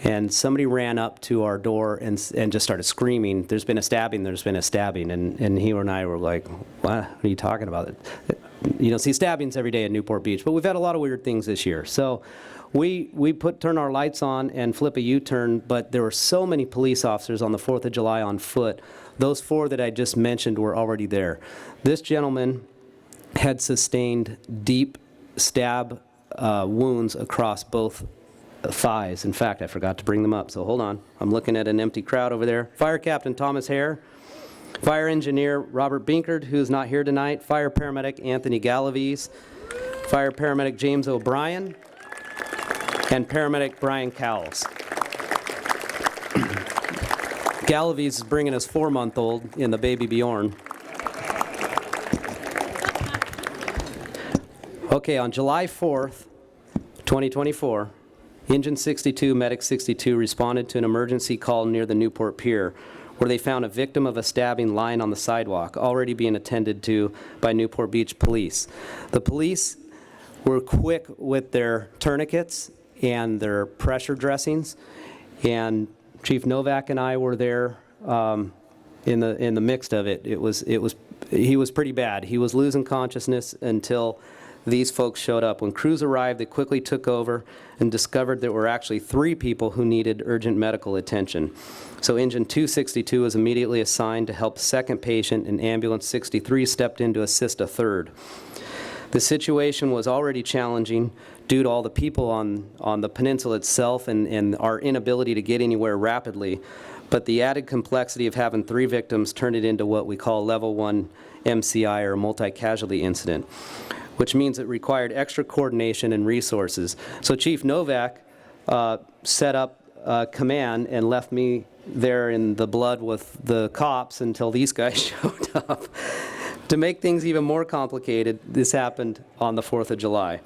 and somebody ran up to our door and just started screaming, "There's been a stabbing, there's been a stabbing." And he and I were like, "What are you talking about?" you don't see stabbings every day in Newport Beach, but we've had a lot of weird things this year. So we turn our lights on and flip a U-turn, but there were so many police officers on the 4th of July on foot. Those 4 that I just mentioned were already there. This gentleman had sustained deep stab wounds across both thighs. In fact, I forgot to bring them up, so hold on. I'm looking at an empty crowd over there. Fire Captain Thomas Hare, Fire Engineer Robert Binkard, who's not here tonight, Fire Paramedic Anthony Galaviz, Fire Paramedic James O'Brien, and Paramedic Brian Cowles. Galaviz is bringing his 4-month-old in the baby Bjorn. Okay, on July 4th, 2024, Engine 62, Medic 62 responded to an emergency call near the Newport Pier, where they found a victim of a stabbing lying on the sidewalk, already being attended to by Newport Beach police. The police were quick with their tourniquets and their pressure dressings, and Chief Novak and I were there in the mix of it. He was pretty bad. He was losing consciousness until these folks showed up. When crews arrived, they quickly took over and discovered there were actually 3 people who needed urgent medical attention. So Engine 262 was immediately assigned to help a second patient, and Ambulance 63 stepped in to assist a third. The situation was already challenging due to all the people on the peninsula itself and our inability to get anywhere rapidly. But the added complexity of having 3 victims turned it into what we call Level 1 MCI, or multi-casualty incident, which means it required extra coordination and resources. So Chief Novak set up command and left me there in the blood with the cops until these guys showed up. To make things even more complicated, this happened on the 4th of July.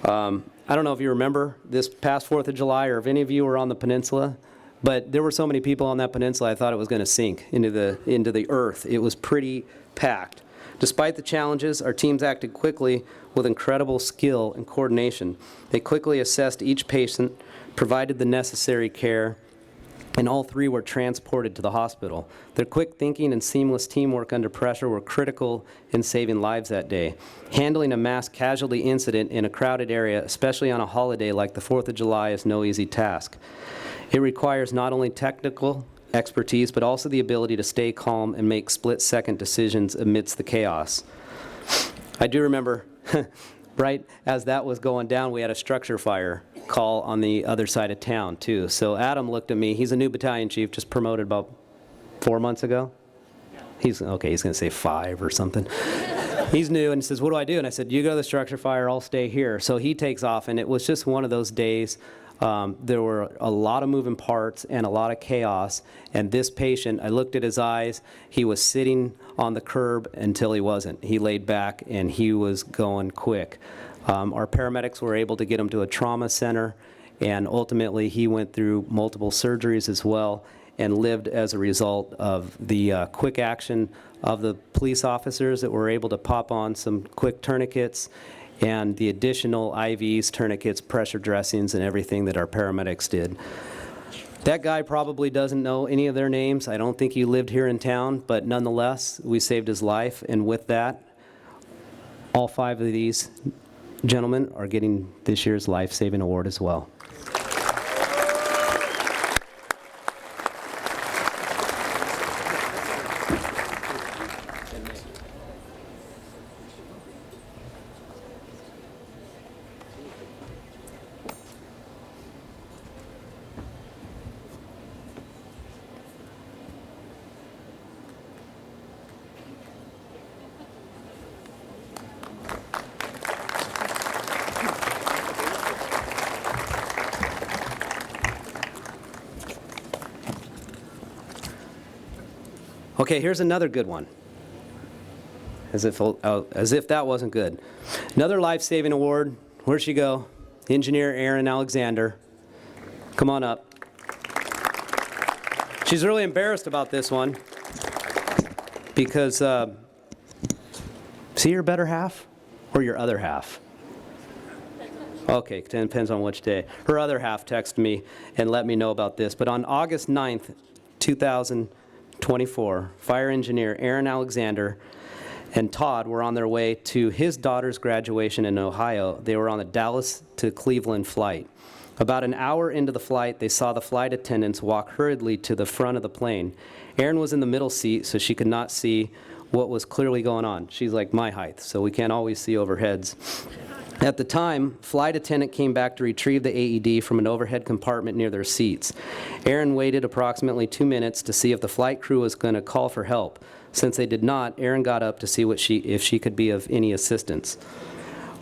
I don't know if you remember this past 4th of July, or if any of you were on the peninsula, but there were so many people on that peninsula I thought it was going to sink into the earth. It was pretty packed. Despite the challenges, our teams acted quickly with incredible skill and coordination. They quickly assessed each patient, provided the necessary care, and all 3 were transported to the hospital. Their quick thinking and seamless teamwork under pressure were critical in saving lives that day. Handling a mass casualty incident in a crowded area, especially on a holiday like the 4th of July, is no easy task. It requires not only technical expertise, but also the ability to stay calm and make split-second decisions amidst the chaos. I do remember, right as that was going down, we had a structure fire call on the other side of town, too. So Adam looked at me. He's a new battalion chief, just promoted about 4 months ago. He's going to say 5 or something. He's new, and he says, what do I do? And I said, you go to the structure fire, I'll stay here. So he takes off, and it was just one of those days. There were a lot of moving parts and a lot of chaos, and this patient, I looked at his eyes, he was sitting on the curb until he wasn't. He laid back and he was going quick. Our paramedics were able to get him to a trauma center, and ultimately he went through multiple surgeries as well and lived as a result of the quick action of the police officers that were able to pop on some quick tourniquets and the additional IVs, tourniquets, pressure dressings, and everything that our paramedics did. That guy probably doesn't know any of their names. I don't think he lived here in town, but nonetheless, we saved his life, and with that, all 5 of these gentlemen are getting this year's life-saving award as well. Okay, here's another good one. As if that wasn't good. Another life-saving award. Where'd she go? Engineer Erin Alexander. Come on up. She's really embarrassed about this one because, see your better half or your other half? Okay, it depends on which day. Her other half texted me and let me know about this. But on August 9th, 2024, fire engineer Erin Alexander and Todd were on their way to his daughter's graduation in Ohio. They were on the Dallas to Cleveland flight. About an hour into the flight, they saw the flight attendants walk hurriedly to the front of the plane. Erin was in the middle seat, so she could not see what was clearly going on. She's like my height, so we can't always see over heads. At the time, flight attendant came back to retrieve the AED from an overhead compartment near their seats. Erin waited approximately 2 minutes to see if the flight crew was going to call for help. Since they did not, Erin got up to see if she could be of any assistance.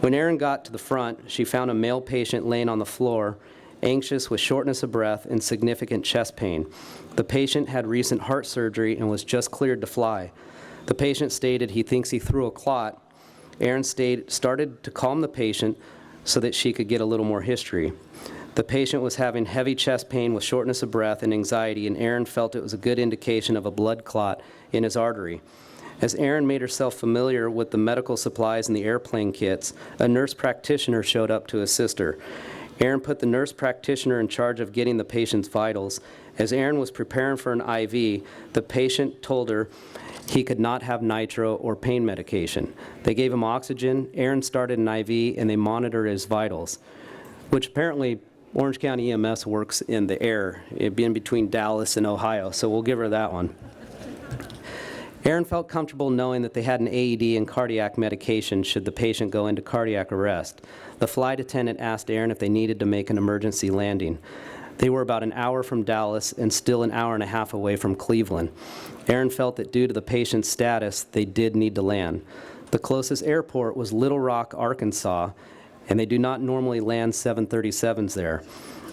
When Erin got to the front, she found a male patient laying on the floor, anxious with shortness of breath and significant chest pain. The patient had recent heart surgery and was just cleared to fly. The patient stated he thinks he threw a clot. Erin started to calm the patient so that she could get a little more history. The patient was having heavy chest pain with shortness of breath and anxiety, and Erin felt it was a good indication of a blood clot in his artery. As Erin made herself familiar with the medical supplies and the airplane kits, a nurse practitioner showed up to assist her. Erin put the nurse practitioner in charge of getting the patient's vitals. As Erin was preparing for an IV, the patient told her he could not have nitro or pain medication. They gave him oxygen, Erin started an IV, and they monitored his vitals, which apparently Orange County EMS works in the air. It'd be in between Dallas and Ohio, so we'll give her that one. Erin felt comfortable knowing that they had an AED and cardiac medication should the patient go into cardiac arrest. The flight attendant asked Erin if they needed to make an emergency landing. They were about an hour from Dallas and still an hour and a half away from Cleveland. Erin felt that due to the patient's status, they did need to land. The closest airport was Little Rock, Arkansas, and they do not normally land 737s there.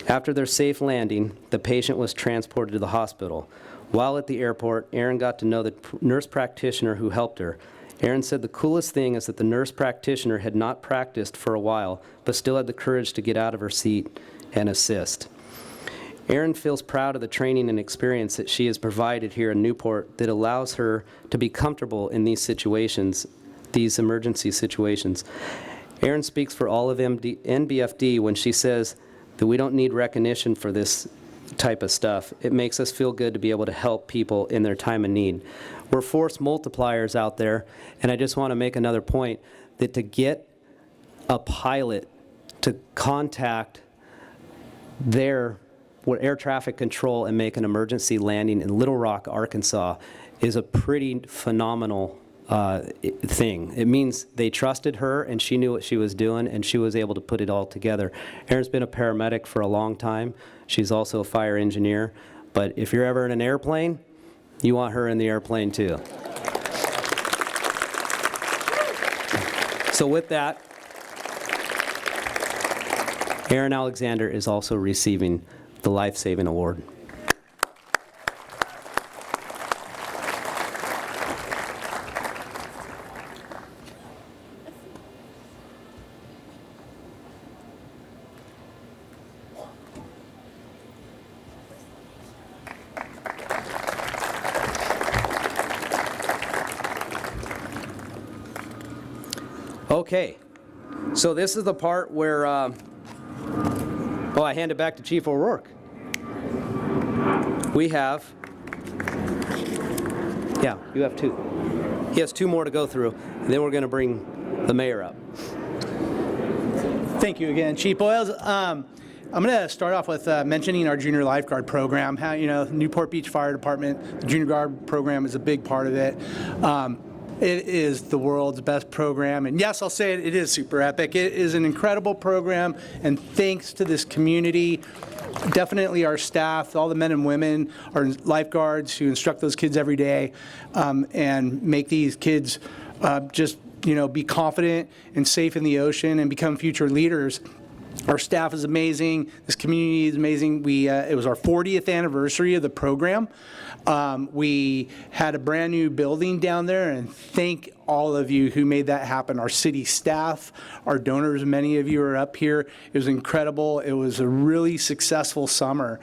After their safe landing, the patient was transported to the hospital. While at the airport, Erin got to know the nurse practitioner who helped her. Erin said the coolest thing is that the nurse practitioner had not practiced for a while, but still had the courage to get out of her seat and assist. Erin feels proud of the training and experience that she has provided here in Newport that allows her to be comfortable in these situations, these emergency situations. Erin speaks for all of NBFD when she says that we don't need recognition for this type of stuff. It makes us feel good to be able to help people in their time of need. We're force multipliers out there, and I just want to make another point that to get a pilot to contact their air traffic control and make an emergency landing in Little Rock, Arkansas is a pretty phenomenal thing. It means they trusted her and she knew what she was doing and she was able to put it all together. Erin's been a paramedic for a long time. She's also a fire engineer. But if you're ever in an airplane, you want her in the airplane too. So with that, Erin Alexander is also receiving the Life Saving Award. Okay, so this is the part where, I hand it back to Chief O'Rourke. We have, you have two. He has two more to go through, and then we're going to bring the mayor up. Thank you again, Chief Boyles. I'm going to start off with mentioning our junior lifeguard program. How, Newport Beach Fire Department, the junior guard program is a big part of it. It is the world's best program, and yes, I'll say it, it is super epic. It is an incredible program, and thanks to this community, definitely our staff, all the men and women, our lifeguards who instruct those kids every day, and make these kids just be confident and safe in the ocean and become future leaders. Our staff is amazing. This community is amazing. It was our 40th anniversary of the program. We had a brand new building down there, and thank all of you who made that happen. Our city staff, our donors, many of you are up here. It was incredible. It was a really successful summer.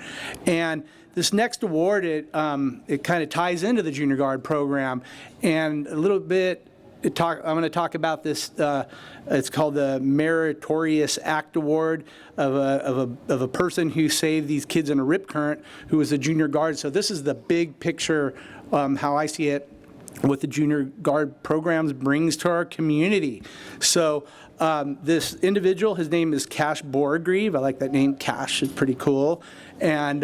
And this next award, it kind of ties into the Junior Guard program, and a little bit, I'm going to talk about this. It's called the Meritorious Act Award of a person who saved these kids in a rip current, who was a junior guard. So this is the big picture, how I see it. what the junior guard programs brings to our community. So this individual, his name is Cash Borgreave. I like that name. Cash is pretty cool. And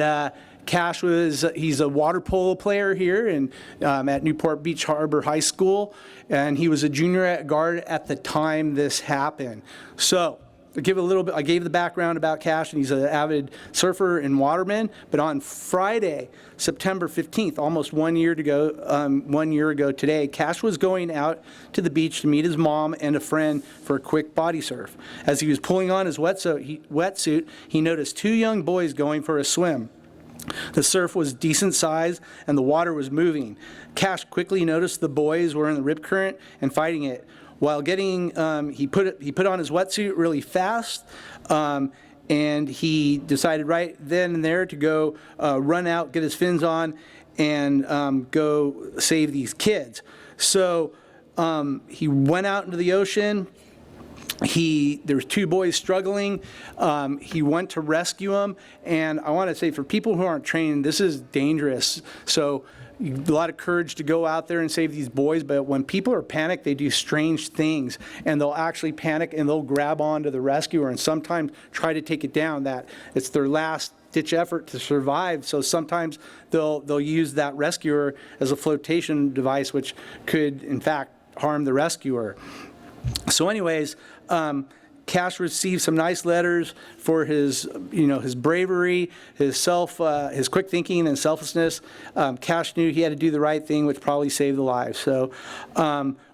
Cash he's a water polo player here at Newport Beach Harbor High School, and he was a junior at guard at the time this happened. So I gave the background about Cash, and he's an avid surfer and waterman. But on Friday, September 15th, almost 1 year ago today, Cash was going out to the beach to meet his mom and a friend for a quick body surf. As he was pulling on his wetsuit, he noticed two young boys going for a swim. The surf was decent size and the water was moving. Cash quickly noticed the boys were in the rip current and fighting it. While getting, he put on his wetsuit really fast, and he decided right then and there to go run out, get his fins on, and go save these kids. So he went out into the ocean. There was two boys struggling. He went to rescue them, and I want to say for people who aren't trained, this is dangerous. So a lot of courage to go out there and save these boys, but when people are panicked, they do strange things, and they'll actually panic and they'll grab onto the rescuer and sometimes try to take it down. That it's their last ditch effort to survive. So sometimes they'll use that rescuer as a flotation device, which could in fact harm the rescuer. So anyways, Cash received some nice letters for his bravery, his quick thinking and selflessness. Cash knew he had to do the right thing, which probably saved the lives. So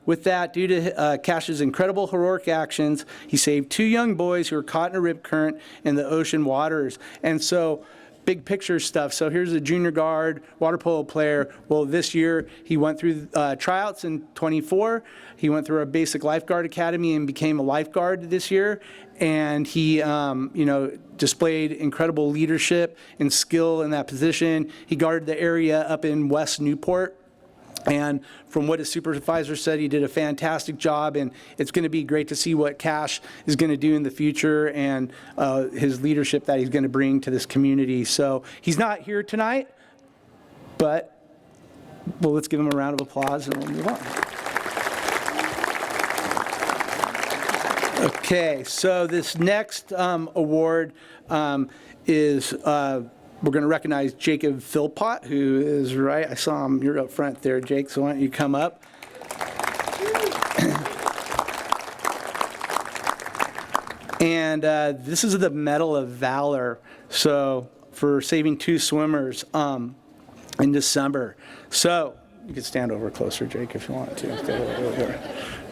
with that, due to Cash's incredible heroic actions, he saved two young boys who were caught in a rip current in the ocean waters. And so big picture stuff. So here's a junior guard, water polo player. Well, this year he went through tryouts in 24. He went through our basic lifeguard academy and became a lifeguard this year. And he, displayed incredible leadership and skill in that position. He guarded the area up in West Newport. And from what his supervisor said, he did a fantastic job, and it's going to be great to see what Cash is going to do in the future and his leadership that he's going to bring to this community. So he's not here tonight, but let's give him a round of applause and we'll move on. Okay, so this next award is we're going to recognize Jacob Philpott, who is right. I saw him. You're up front there, Jake, so why don't you come up? And this is the Medal of Valor, so for saving two swimmers in December. So you can stand over closer, Jake, if you want to. Stand over there,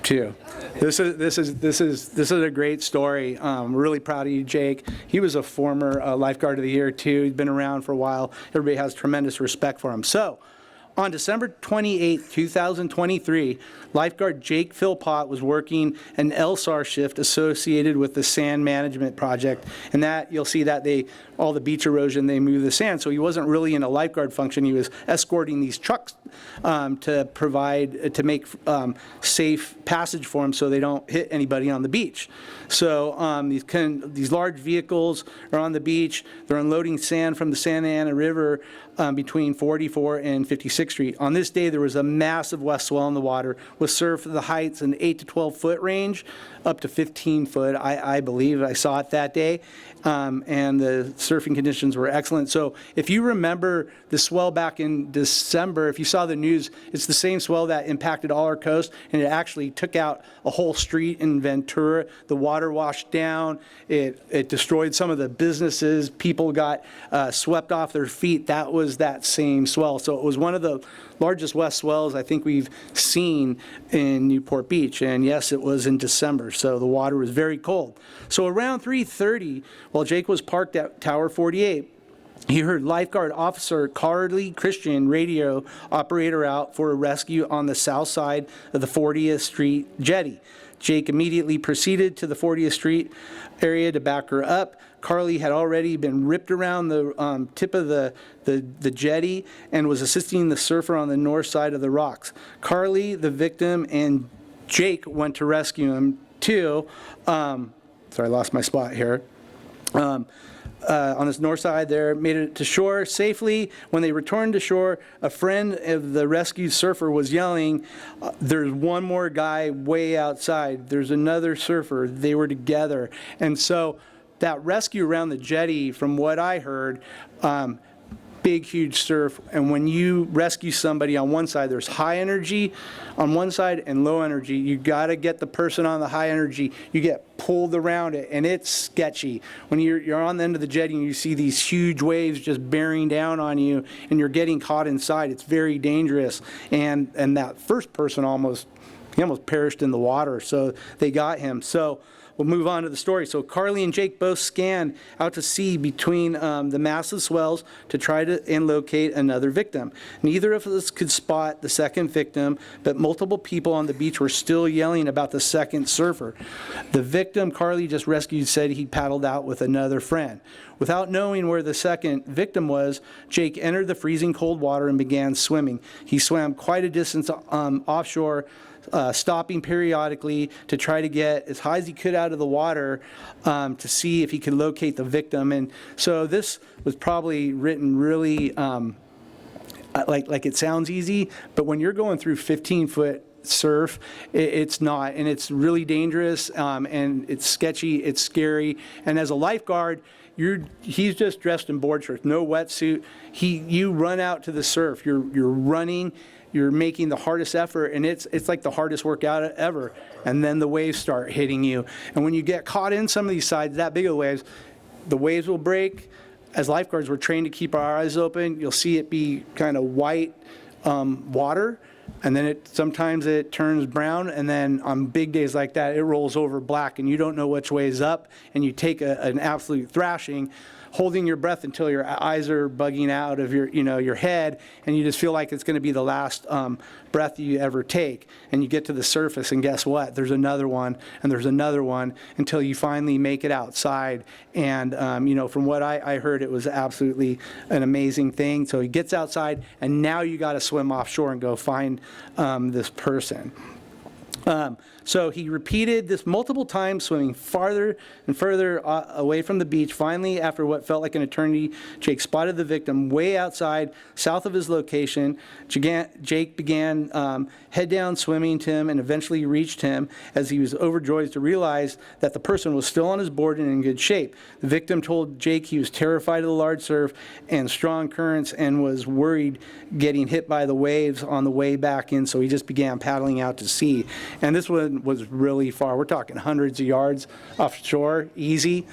too. This is a great story. I'm really proud of you, Jake. He was a former lifeguard of the year too. He's been around for a while. Everybody has tremendous respect for him. So, on December 28, 2023, lifeguard Jake Philpott was working an LSAR shift associated with the sand management project, and that you'll see that all the beach erosion, they move the sand. So he wasn't really in a lifeguard function. He was escorting these trucks to make safe passage for them so they don't hit anybody on the beach. So these large vehicles are on the beach. They're unloading sand from the Santa Ana River between 44 and 56th Street. On this day, there was a massive west swell in the water with surf at the heights in 8 to 12 foot range, up to 15 foot, I believe. I saw it that day. And the surfing conditions were excellent. So if you remember the swell back in December, if you saw the news, it's the same swell that impacted all our coast, and it actually took out a whole street in Ventura. The water washed down. It destroyed some of the businesses. People got swept off their feet. That was that same swell. So it was one of the largest west swells I think we've seen in Newport Beach. And yes, it was in December, so the water was very cold. So around 3:30, while Jake was parked at Tower 48, he heard lifeguard officer Carly Christian radio operator out for a rescue on the south side of the 40th Street jetty. Jake immediately proceeded to the 40th Street area to back her up. Carly had already been ripped around the tip of the jetty and was assisting the surfer on the north side of the rocks. Carly, the victim, and Jake went to rescue him too. Sorry, I lost my spot here. on this north side there, made it to shore safely. When they returned to shore, a friend of the rescued surfer was yelling, there's one more guy way outside. There's another surfer. They were together. And so that rescue around the jetty, from what I heard, big, huge surf. And when you rescue somebody on one side, there's high energy on one side and low energy. You got to get the person on the high energy. You get pulled around it, and it's sketchy. When you're on the end of the jetty and you see these huge waves just bearing down on you, and you're getting caught inside, it's very dangerous. And that first person almost perished in the water, so they got him. So we'll move on to the story. So Carly and Jake both scanned out to sea between the massive swells to try to locate another victim. Neither of us could spot the second victim, but multiple people on the beach were still yelling about the second surfer. The victim Carly just rescued said he paddled out with another friend. Without knowing where the second victim was, Jake entered the freezing cold water and began swimming. He swam quite a distance offshore, stopping periodically to try to get as high as he could out of the water to see if he could locate the victim. And so this was probably written really like it sounds easy, but when you're going through 15-foot surf, it's not, and it's really dangerous, and it's sketchy, it's scary. And as a lifeguard, he's just dressed in board shorts, no wetsuit. You run out to the surf. You're running. You're making the hardest effort, and it's like the hardest workout ever. And then the waves start hitting you. And when you get caught in some of these sides, that big of waves, the waves will break. As lifeguards, we're trained to keep our eyes open. You'll see it be kind of white water, and then sometimes it turns brown, and then on big days like that, it rolls over black, and you don't know which way is up, and you take an absolute thrashing, holding your breath until your eyes are bugging out of your head, and you just feel like it's going to be the last breath you ever take. And you get to the surface, and guess what? There's another one, and there's another one, until you finally make it outside. And from what I heard, it was absolutely an amazing thing. So he gets outside, and now you got to swim offshore and go find this person. So he repeated this multiple times, swimming farther and further away from the beach. Finally, after what felt like an eternity, Jake spotted the victim way outside, south of his location. Jake began head down swimming to him and eventually reached him as he was overjoyed to realize that the person was still on his board and in good shape. The victim told Jake he was terrified of the large surf and strong currents and was worried getting hit by the waves on the way back in, so he just began paddling out to sea. And this one was really far. We're talking hundreds of yards offshore, easy.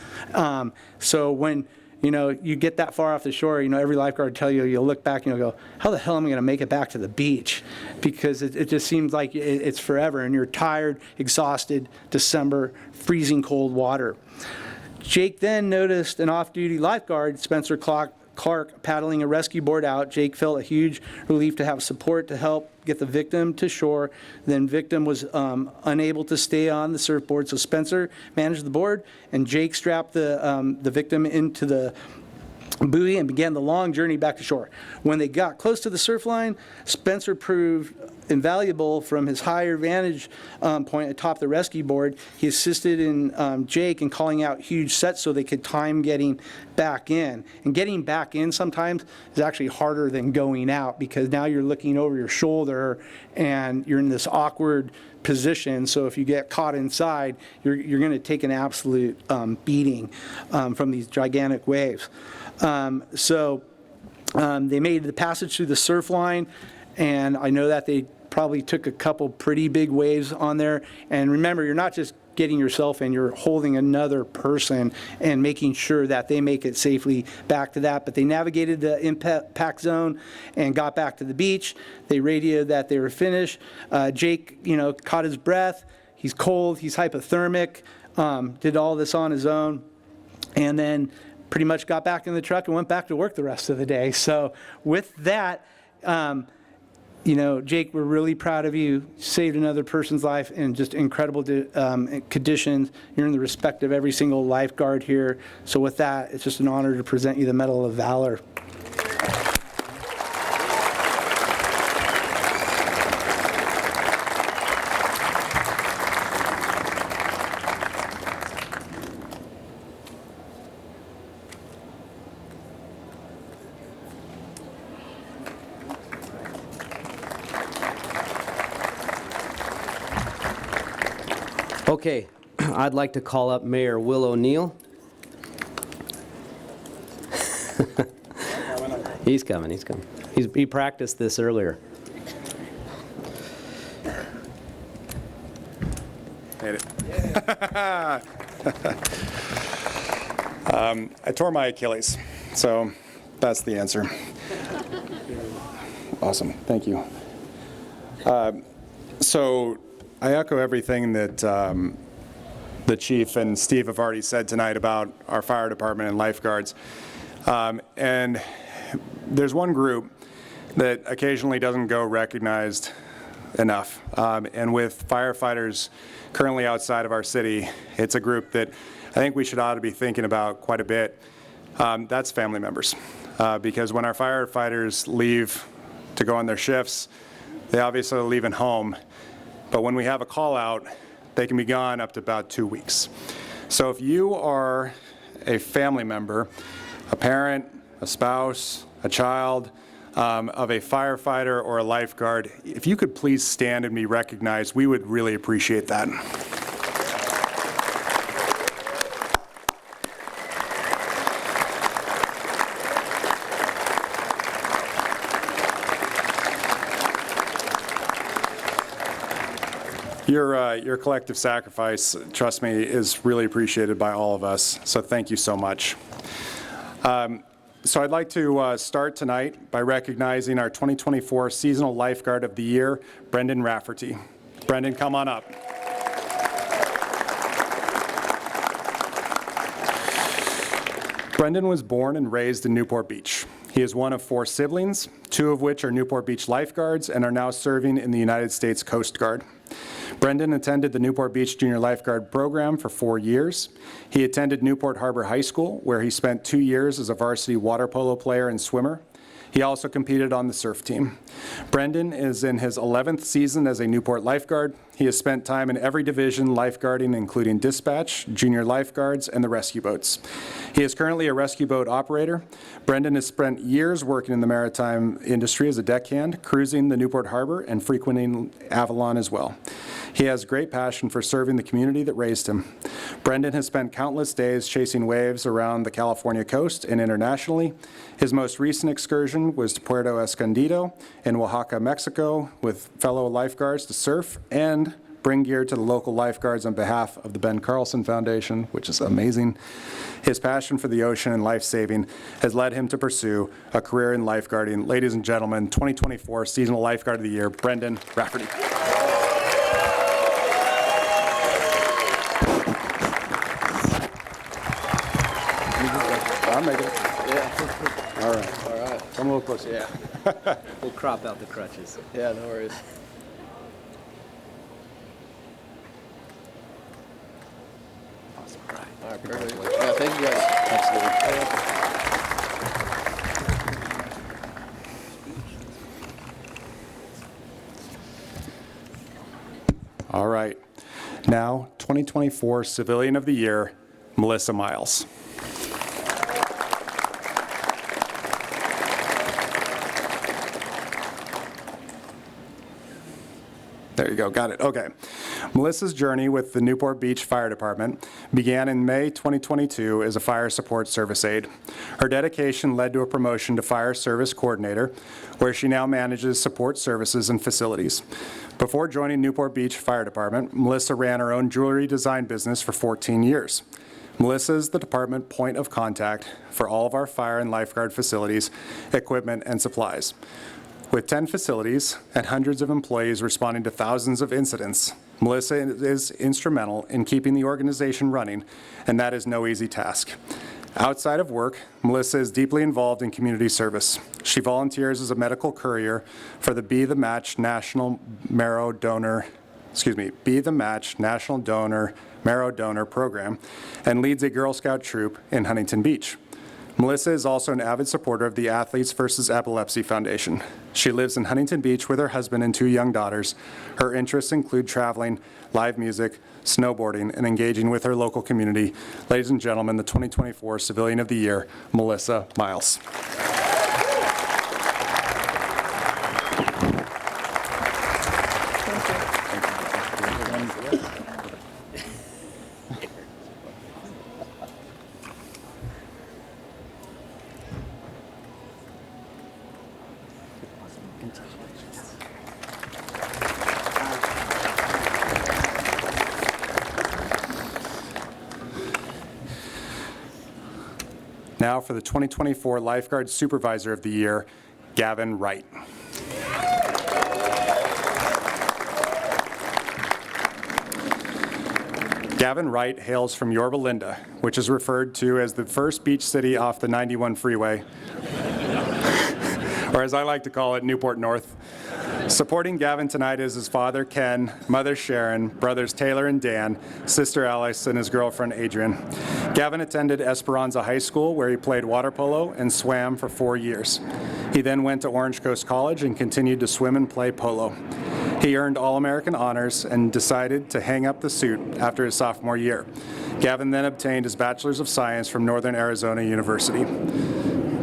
So when you get that far off the shore, every lifeguard will tell you, you'll look back and you'll go, how the hell am I going to make it back to the beach? Because it just seems like it's forever, and you're tired, exhausted, December, freezing cold water. Jake then noticed an off-duty lifeguard, Spencer Clark, paddling a rescue board out. Jake felt a huge relief to have support to help get the victim to shore. Then victim was unable to stay on the surfboard, so Spencer managed the board, and Jake strapped the victim into the buoy and began the long journey back to shore. When they got close to the surf line, Spencer proved invaluable from his higher vantage point atop the rescue board. He assisted in Jake in calling out huge sets so they could time getting back in. And getting back in sometimes is actually harder than going out, because now you're looking over your shoulder and you're in this awkward position. So if you get caught inside, you're going to take an absolute beating from these gigantic waves. So they made the passage through the surf line, and I know that they probably took a couple pretty big waves on there. And remember, you're not just getting yourself in, you're holding another person and making sure that they make it safely back to that. But they navigated the impact zone and got back to the beach. They radioed that they were finished. Jake, caught his breath. He's cold, he's hypothermic, did all this on his own, and then pretty much got back in the truck and went back to work the rest of the day. So with that, Jake, we're really proud of you. Saved another person's life in just incredible conditions. You're in the respect of every single lifeguard here. So with that, it's just an honor to present you the Medal of Valor. Okay, I'd like to call up Mayor Will O'Neill. He's coming. He practiced this earlier. Made it. I tore my Achilles, so that's the answer. Awesome, thank you. So I echo everything that the chief and Steve have already said tonight about our fire department and lifeguards. And there's one group that occasionally doesn't go recognized enough. And with firefighters currently outside of our city, it's a group that I think we should ought to be thinking about quite a bit. That's family members. Because when our firefighters leave to go on their shifts, they obviously are leaving home. But when we have a call out, they can be gone up to about 2 weeks. So if you are a family member, a parent, a spouse, a child of a firefighter or a lifeguard, if you could please stand and be recognized, we would really appreciate that. Your collective sacrifice, trust me, is really appreciated by all of us, so thank you so much. So I'd like to start tonight by recognizing our 2024 Seasonal Lifeguard of the Year, Brendan Rafferty. Brendan, come on up. Brendan was born and raised in Newport Beach. He is one of 4 siblings, 2 of which are Newport Beach lifeguards and are now serving in the United States Coast Guard. Brendan attended the Newport Beach Junior Lifeguard Program for 4 years. He attended Newport Harbor High School, where he spent 2 years as a varsity water polo player and swimmer. He also competed on the surf team. Brendan is in his 11th season as a Newport lifeguard. He has spent time in every division lifeguarding, including dispatch, junior lifeguards, and the rescue boats. He is currently a rescue boat operator. Brendan has spent years working in the maritime industry as a deckhand, cruising the Newport Harbor, and frequenting Avalon as well. He has great passion for serving the community that raised him. Brendan has spent countless days chasing waves around the California coast and internationally. His most recent excursion was to Puerto Escondido in Oaxaca, Mexico, with fellow lifeguards to surf and bring gear to the local lifeguards on behalf of the Ben Carlson Foundation, which is amazing. His passion for the ocean and life-saving has led him to pursue a career in lifeguarding. Ladies and gentlemen, 2024 Seasonal Lifeguard of the Year, Brendan Rafferty. I'll make it. Yeah. All right. All right. Come a little closer. Yeah. We'll crop out the crutches. Yeah, no worries. Awesome. All right, perfect. Yeah, thank you guys. All right. Now, 2024 Civilian of the Year, Melissa Miles. There you go, got it, okay. Melissa's journey with the Newport Beach Fire Department began in May 2022 as a fire support service aide. Her dedication led to a promotion to fire service coordinator, where she now manages support services and facilities. Before joining Newport Beach Fire Department, Melissa ran her own jewelry design business for 14 years. Melissa is the department point of contact for all of our fire and lifeguard facilities, equipment, and supplies. With 10 facilities and hundreds of employees responding to thousands of incidents, Melissa is instrumental in keeping the organization running, and that is no easy task. Outside of work, Melissa is deeply involved in community service. She volunteers as a medical courier for the Be the Match National Marrow Donor Program and leads a Girl Scout troop in Huntington Beach. Melissa is also an avid supporter of the Athletes vs. Epilepsy Foundation. She lives in Huntington Beach with her husband and 2 young daughters. Her interests include traveling, live music, snowboarding, and engaging with her local community. Ladies and gentlemen, the 2024 Civilian of the Year, Melissa Miles. Now for the 2024 Lifeguard Supervisor of the Year, Gavin Wright. Gavin Wright hails from Yorba Linda, which is referred to as the first beach city off the 91 freeway, or as I like to call it, Newport North. Supporting Gavin tonight is his father, Ken, mother, Sharon, brothers Taylor and Dan, sister Alice, and his girlfriend, Adrian. Gavin attended Esperanza High School, where he played water polo and swam for 4 years. He then went to Orange Coast College and continued to swim and play polo. He earned All-American honors and decided to hang up the suit after his sophomore year. Gavin then obtained his Bachelor's of Science from Northern Arizona University.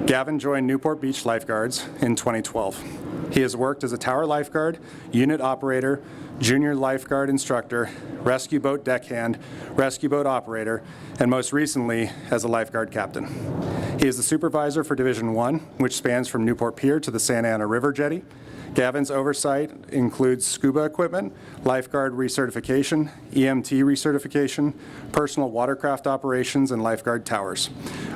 Gavin joined Newport Beach Lifeguards in 2012. He has worked as a tower lifeguard, unit operator, junior lifeguard instructor, rescue boat deckhand, rescue boat operator, and most recently as a lifeguard captain. He is the supervisor for Division 1, which spans from Newport Pier to the Santa Ana River Jetty. Gavin's oversight includes scuba equipment, lifeguard recertification, EMT recertification, personal watercraft operations, and lifeguard towers.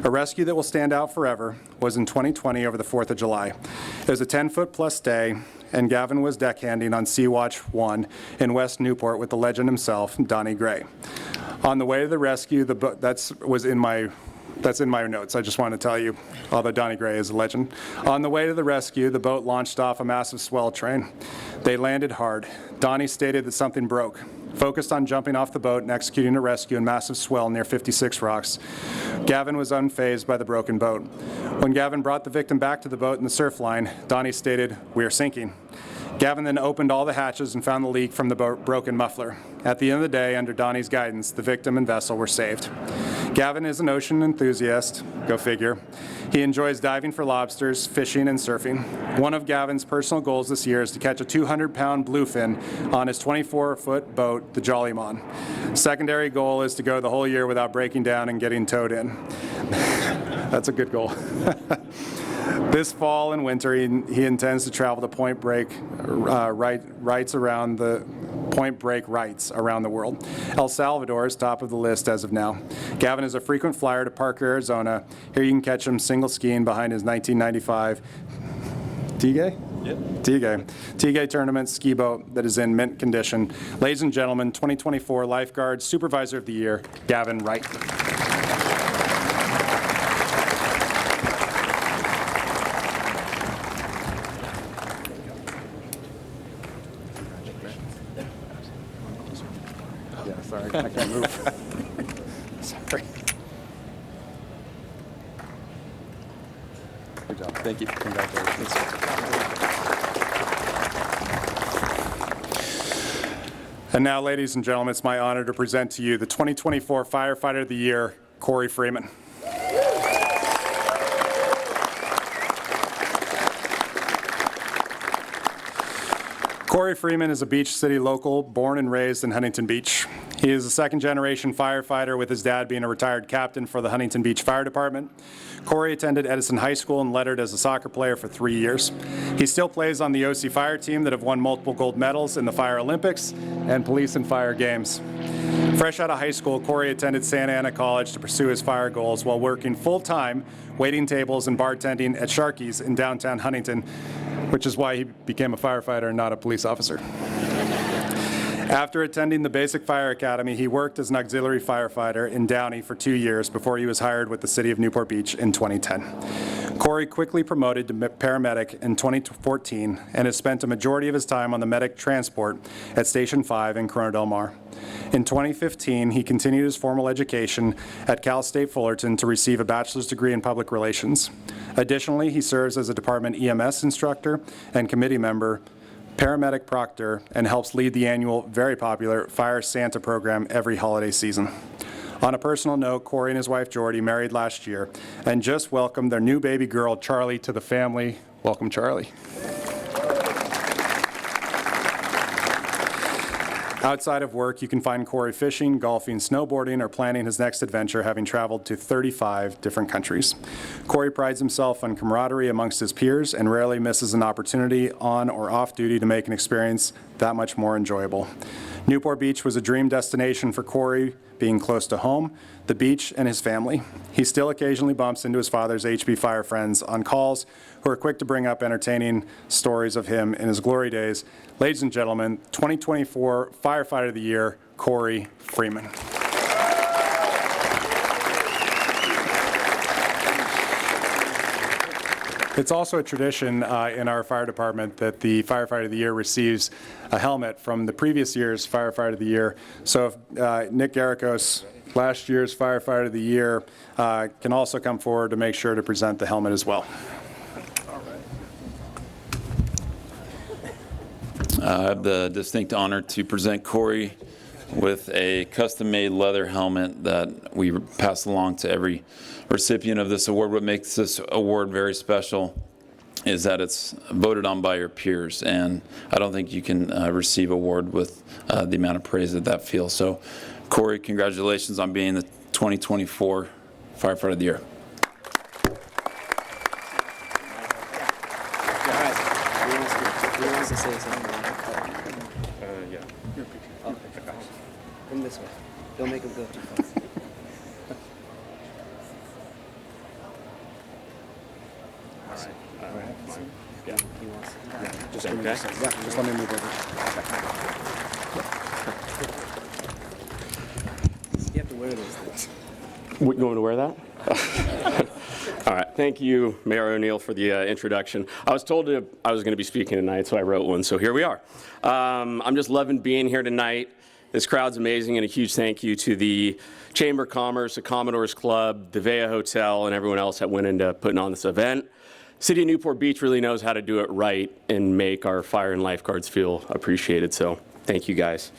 A rescue that will stand out forever was in 2020 over the 4th of July. It was a 10-foot-plus day, and Gavin was deckhanding on Sea-Watch 1 in West Newport with the legend himself, Donnie Gray. On the way to the rescue, that's in my notes. I just want to tell you, although Donnie Gray is a legend. On the way to the rescue, the boat launched off a massive swell train. They landed hard. Donnie stated that something broke. Focused on jumping off the boat and executing a rescue in massive swell near 56 Rocks, Gavin was unfazed by the broken boat. When Gavin brought the victim back to the boat in the surf line, Donnie stated, "We are sinking." Gavin then opened all the hatches and found the leak from the broken muffler. At the end of the day, under Donnie's guidance, the victim and vessel were saved. Gavin is an ocean enthusiast, go figure. He enjoys diving for lobsters, fishing, and surfing. One of Gavin's personal goals this year is to catch a 200-pound bluefin on his 24-foot boat, the Jollymon. Secondary goal is to go the whole year without breaking down and getting towed in. That's a good goal. This fall and winter, he intends to travel to Point Break rights around the world. El Salvador is top of the list as of now. Gavin is a frequent flyer to Parker, Arizona. Here you can catch him single skiing behind his 1995 Tigay? Yep. Tigay tournament ski boat that is in mint condition. Ladies and gentlemen, 2024 Lifeguard Supervisor of the Year, Gavin Wright. Sorry, I can't move. Sorry. Good job. Thank you. Congratulations. And now, ladies and gentlemen, it's my honor to present to you the 2024 Firefighter of the Year, Corey Freeman. Corey Freeman is a Beach City local, born and raised in Huntington Beach. He is a second-generation firefighter, with his dad being a retired captain for the Huntington Beach Fire Department. Corey attended Edison High School and lettered as a soccer player for 3 years. He still plays on the OC Fire team that have won multiple gold medals in the Fire Olympics and Police and Fire Games. Fresh out of high school, Corey attended Santa Ana College to pursue his fire goals while working full-time, waiting tables and bartending at Sharky's in downtown Huntington, which is why he became a firefighter and not a police officer. After attending the Basic Fire Academy, he worked as an auxiliary firefighter in Downey for 2 years before he was hired with the City of Newport Beach in 2010. Corey quickly promoted to paramedic in 2014 and has spent a majority of his time on the medic transport at Station 5 in Corona Del Mar. In 2015, he continued his formal education at Cal State Fullerton to receive a bachelor's degree in public relations. Additionally, he serves as a department EMS instructor and committee member, paramedic proctor, and helps lead the annual, very popular Fire Santa program every holiday season. On a personal note, Corey and his wife Jordy married last year and just welcomed their new baby girl, Charlie, to the family. Welcome, Charlie. Outside of work, you can find Corey fishing, golfing, snowboarding, or planning his next adventure, having traveled to 35 different countries. Corey prides himself on camaraderie amongst his peers and rarely misses an opportunity on or off duty to make an experience that much more enjoyable. Newport Beach was a dream destination for Corey, being close to home, the beach, and his family. He still occasionally bumps into his father's HB fire friends on calls who are quick to bring up entertaining stories of him in his glory days. Ladies and gentlemen, 2024 Firefighter of the Year, Corey Freeman. It's also a tradition in our fire department that the Firefighter of the Year receives a helmet from the previous year's Firefighter of the Year. So if Nick Garicos, last year's Firefighter of the Year, can also come forward to make sure to present the helmet as well. I have the distinct honor to present Corey with a custom-made leather helmet that we pass along to every recipient of this award. What makes this award very special is that it's voted on by your peers, and I don't think you can receive an award with the amount of praise that feels. So, Corey, congratulations on being the 2024 Firefighter of the Year. Come this way. Don't make him go too fast. Just let me move over. You have to wear those things. You want me to wear that? All right. Thank you, Mayor O'Neill, for the introduction. I was told I was going to be speaking tonight, so I wrote one. So here we are. I'm just loving being here tonight. This crowd's amazing, and a huge thank you to the Chamber of Commerce, the Commodores Club, the Vea Hotel, and everyone else that went into putting on this event. City of Newport Beach really knows how to do it right and make our fire and lifeguards feel appreciated, so thank you guys.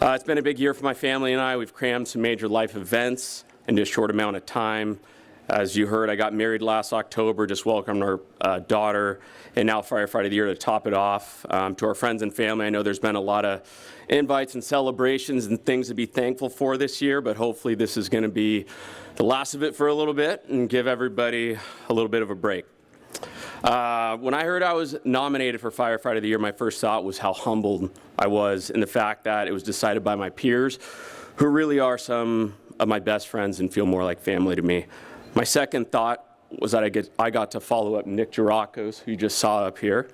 It's been a big year for my family and I. We've crammed some major life events into a short amount of time. As you heard, I got married last October, just welcomed our daughter, and now Firefighter of the Year to top it off. To our friends and family, I know there's been a lot of invites and celebrations and things to be thankful for this year, but hopefully this is going to be the last of it for a little bit and give everybody a little bit of a break. When I heard I was nominated for Firefighter of the Year, my first thought was how humbled I was in the fact that it was decided by my peers, who really are some of my best friends and feel more like family to me. My second thought was that I got to follow up Nick Garicos, who you just saw up here,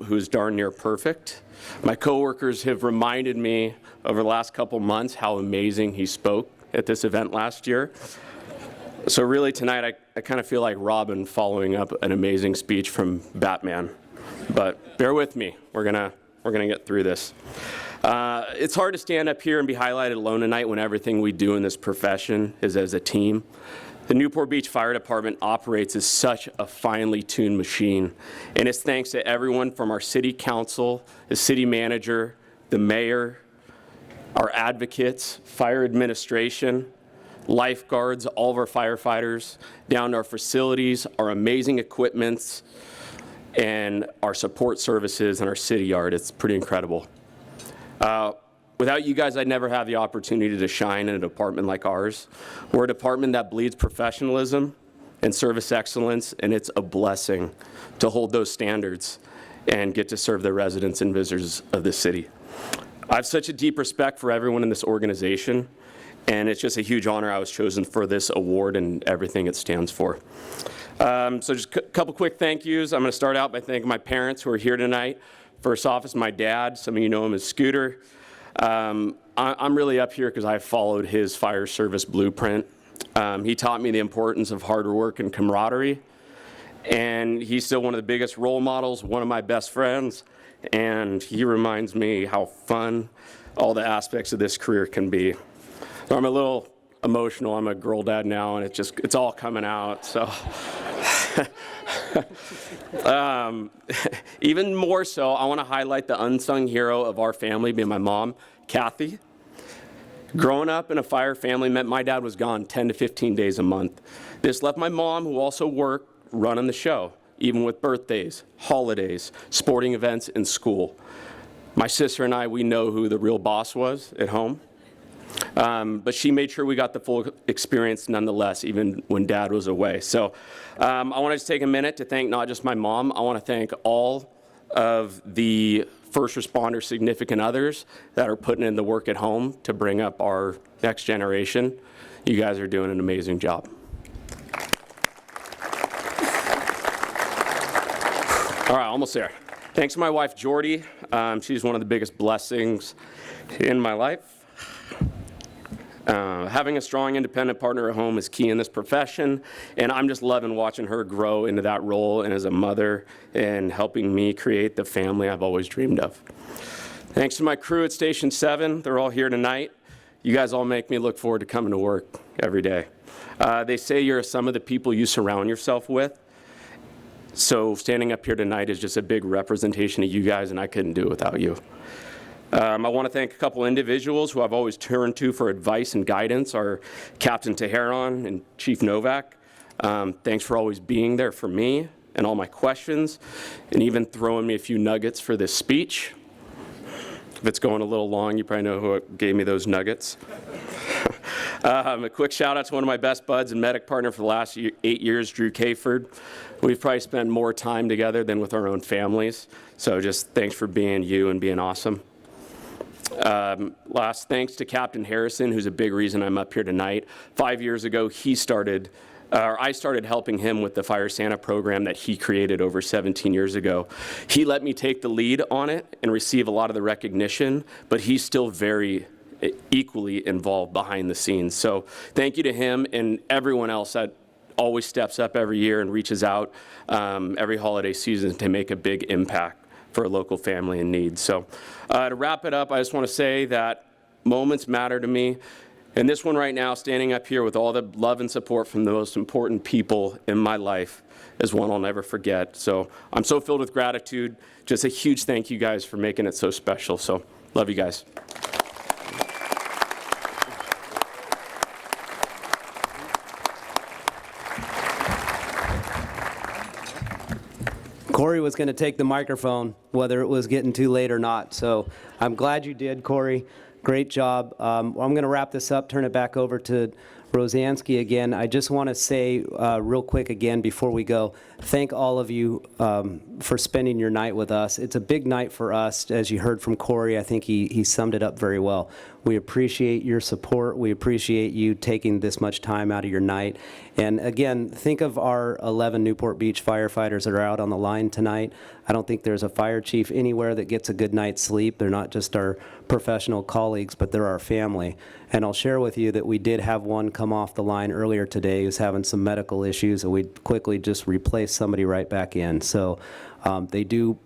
who's darn near perfect. My coworkers have reminded me over the last couple months how amazing he spoke at this event last year. So really tonight I kind of feel like Robin following up an amazing speech from Batman. But bear with me, we're gonna get through this. It's hard to stand up here and be highlighted alone tonight when everything we do in this profession is as a team. The Newport Beach Fire Department operates as such a finely tuned machine, and it's thanks to everyone from our city council, the city manager, the mayor, our advocates, fire administration, lifeguards, all of our firefighters, down to our facilities, our amazing equipments, and our support services and our city yard. It's pretty incredible. Without you guys, I'd never have the opportunity to shine in a department like ours. We're a department that bleeds professionalism and service excellence, and it's a blessing to hold those standards and get to serve the residents and visitors of this city. I have such a deep respect for everyone in this organization, and it's just a huge honor I was chosen for this award and everything it stands for. So just a couple quick thank yous. I'm going to start out by thanking my parents who are here tonight. First off is my dad. Some of you know him as Scooter. I'm really up here because I followed his fire service blueprint. He taught me the importance of hard work and camaraderie, and he's still one of the biggest role models, one of my best friends, and he reminds me how fun all the aspects of this career can be. So I'm a little emotional. I'm a girl dad now, and it's all coming out, so. Even more so, I want to highlight the unsung hero of our family, being my mom, Kathy. Growing up in a fire family meant my dad was gone 10 to 15 days a month. This left my mom, who also worked, running the show, even with birthdays, holidays, sporting events, and school. My sister and I, we know who the real boss was at home. But she made sure we got the full experience nonetheless, even when Dad was away. So I want to just take a minute to thank not just my mom. I want to thank all of the first responder significant others that are putting in the work at home to bring up our next generation. You guys are doing an amazing job. All right, almost there. Thanks to my wife, Jordy. She's one of the biggest blessings in my life. Having a strong, independent partner at home is key in this profession, and I'm just loving watching her grow into that role and as a mother and helping me create the family I've always dreamed of. Thanks to my crew at Station 7. They're all here tonight. You guys all make me look forward to coming to work every day. They say you're a sum of the people you surround yourself with. So standing up here tonight is just a big representation of you guys, and I couldn't do it without you. I want to thank a couple individuals who I've always turned to for advice and guidance, our Captain Teheran and Chief Novak. Thanks for always being there for me and all my questions, and even throwing me a few nuggets for this speech. If it's going a little long, you probably know who gave me those nuggets. A quick shout out to one of my best buds and medic partner for the last 8 years, Drew Caford. We've probably spent more time together than with our own families. So just thanks for being you and being awesome. Last thanks to Captain Harrison, who's a big reason I'm up here tonight. 5 years ago, I started helping him with the Fire Santa program that he created over 17 years ago. He let me take the lead on it and receive a lot of the recognition, but he's still very equally involved behind the scenes. So thank you to him and everyone else that always steps up every year and reaches out every holiday season to make a big impact for a local family in need. So to wrap it up, I just want to say that moments matter to me. And this one right now, standing up here with all the love and support from the most important people in my life, is one I'll never forget. So I'm so filled with gratitude. Just a huge thank you guys for making it so special. So love you guys. Corey was going to take the microphone, whether it was getting too late or not. So I'm glad you did, Corey. Great job. I'm going to wrap this up, turn it back over to Rosansky again. I just want to say real quick again before we go, thank all of you for spending your night with us. It's a big night for us. As you heard from Corey, I think he summed it up very well. We appreciate your support. We appreciate you taking this much time out of your night. And again, think of our 11 Newport Beach firefighters that are out on the line tonight. I don't think there's a fire chief anywhere that gets a good night's sleep. They're not just our professional colleagues, but they're our family. And I'll share with you that we did have one come off the line earlier today who's having some medical issues, and we quickly just replaced somebody right back in. So they do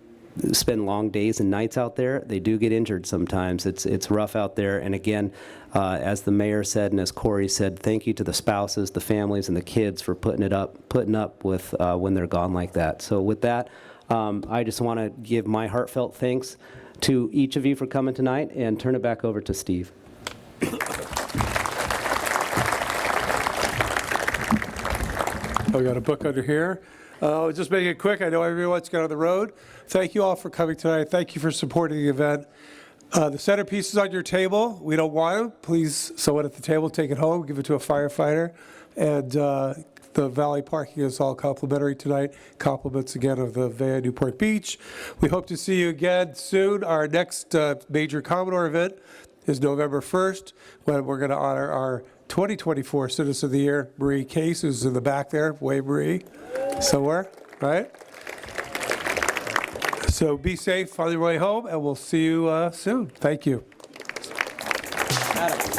spend long days and nights out there. They do get injured sometimes. It's rough out there. And again, as the mayor said and as Corey said, thank you to the spouses, the families, and the kids for putting up with when they're gone like that. So with that, I just want to give my heartfelt thanks to each of you for coming tonight and turn it back over to Steve. We got a book under here. Just make it quick. I know everyone's got on the road. Thank you all for coming tonight. Thank you for supporting the event. The centerpiece is on your table. We don't want it. Please, someone at the table, take it home, give it to a firefighter. And the Valley parking is all complimentary tonight. Compliments again of the van Newport Beach. We hope to see you again soon. Our next major Commodore event is November 1st, when we're going to honor our 2024 Citizen of the Year, Marie Case, who's in the back there. Wave Marie somewhere, right? So be safe on your way home, and we'll see you soon. Thank you. Adam.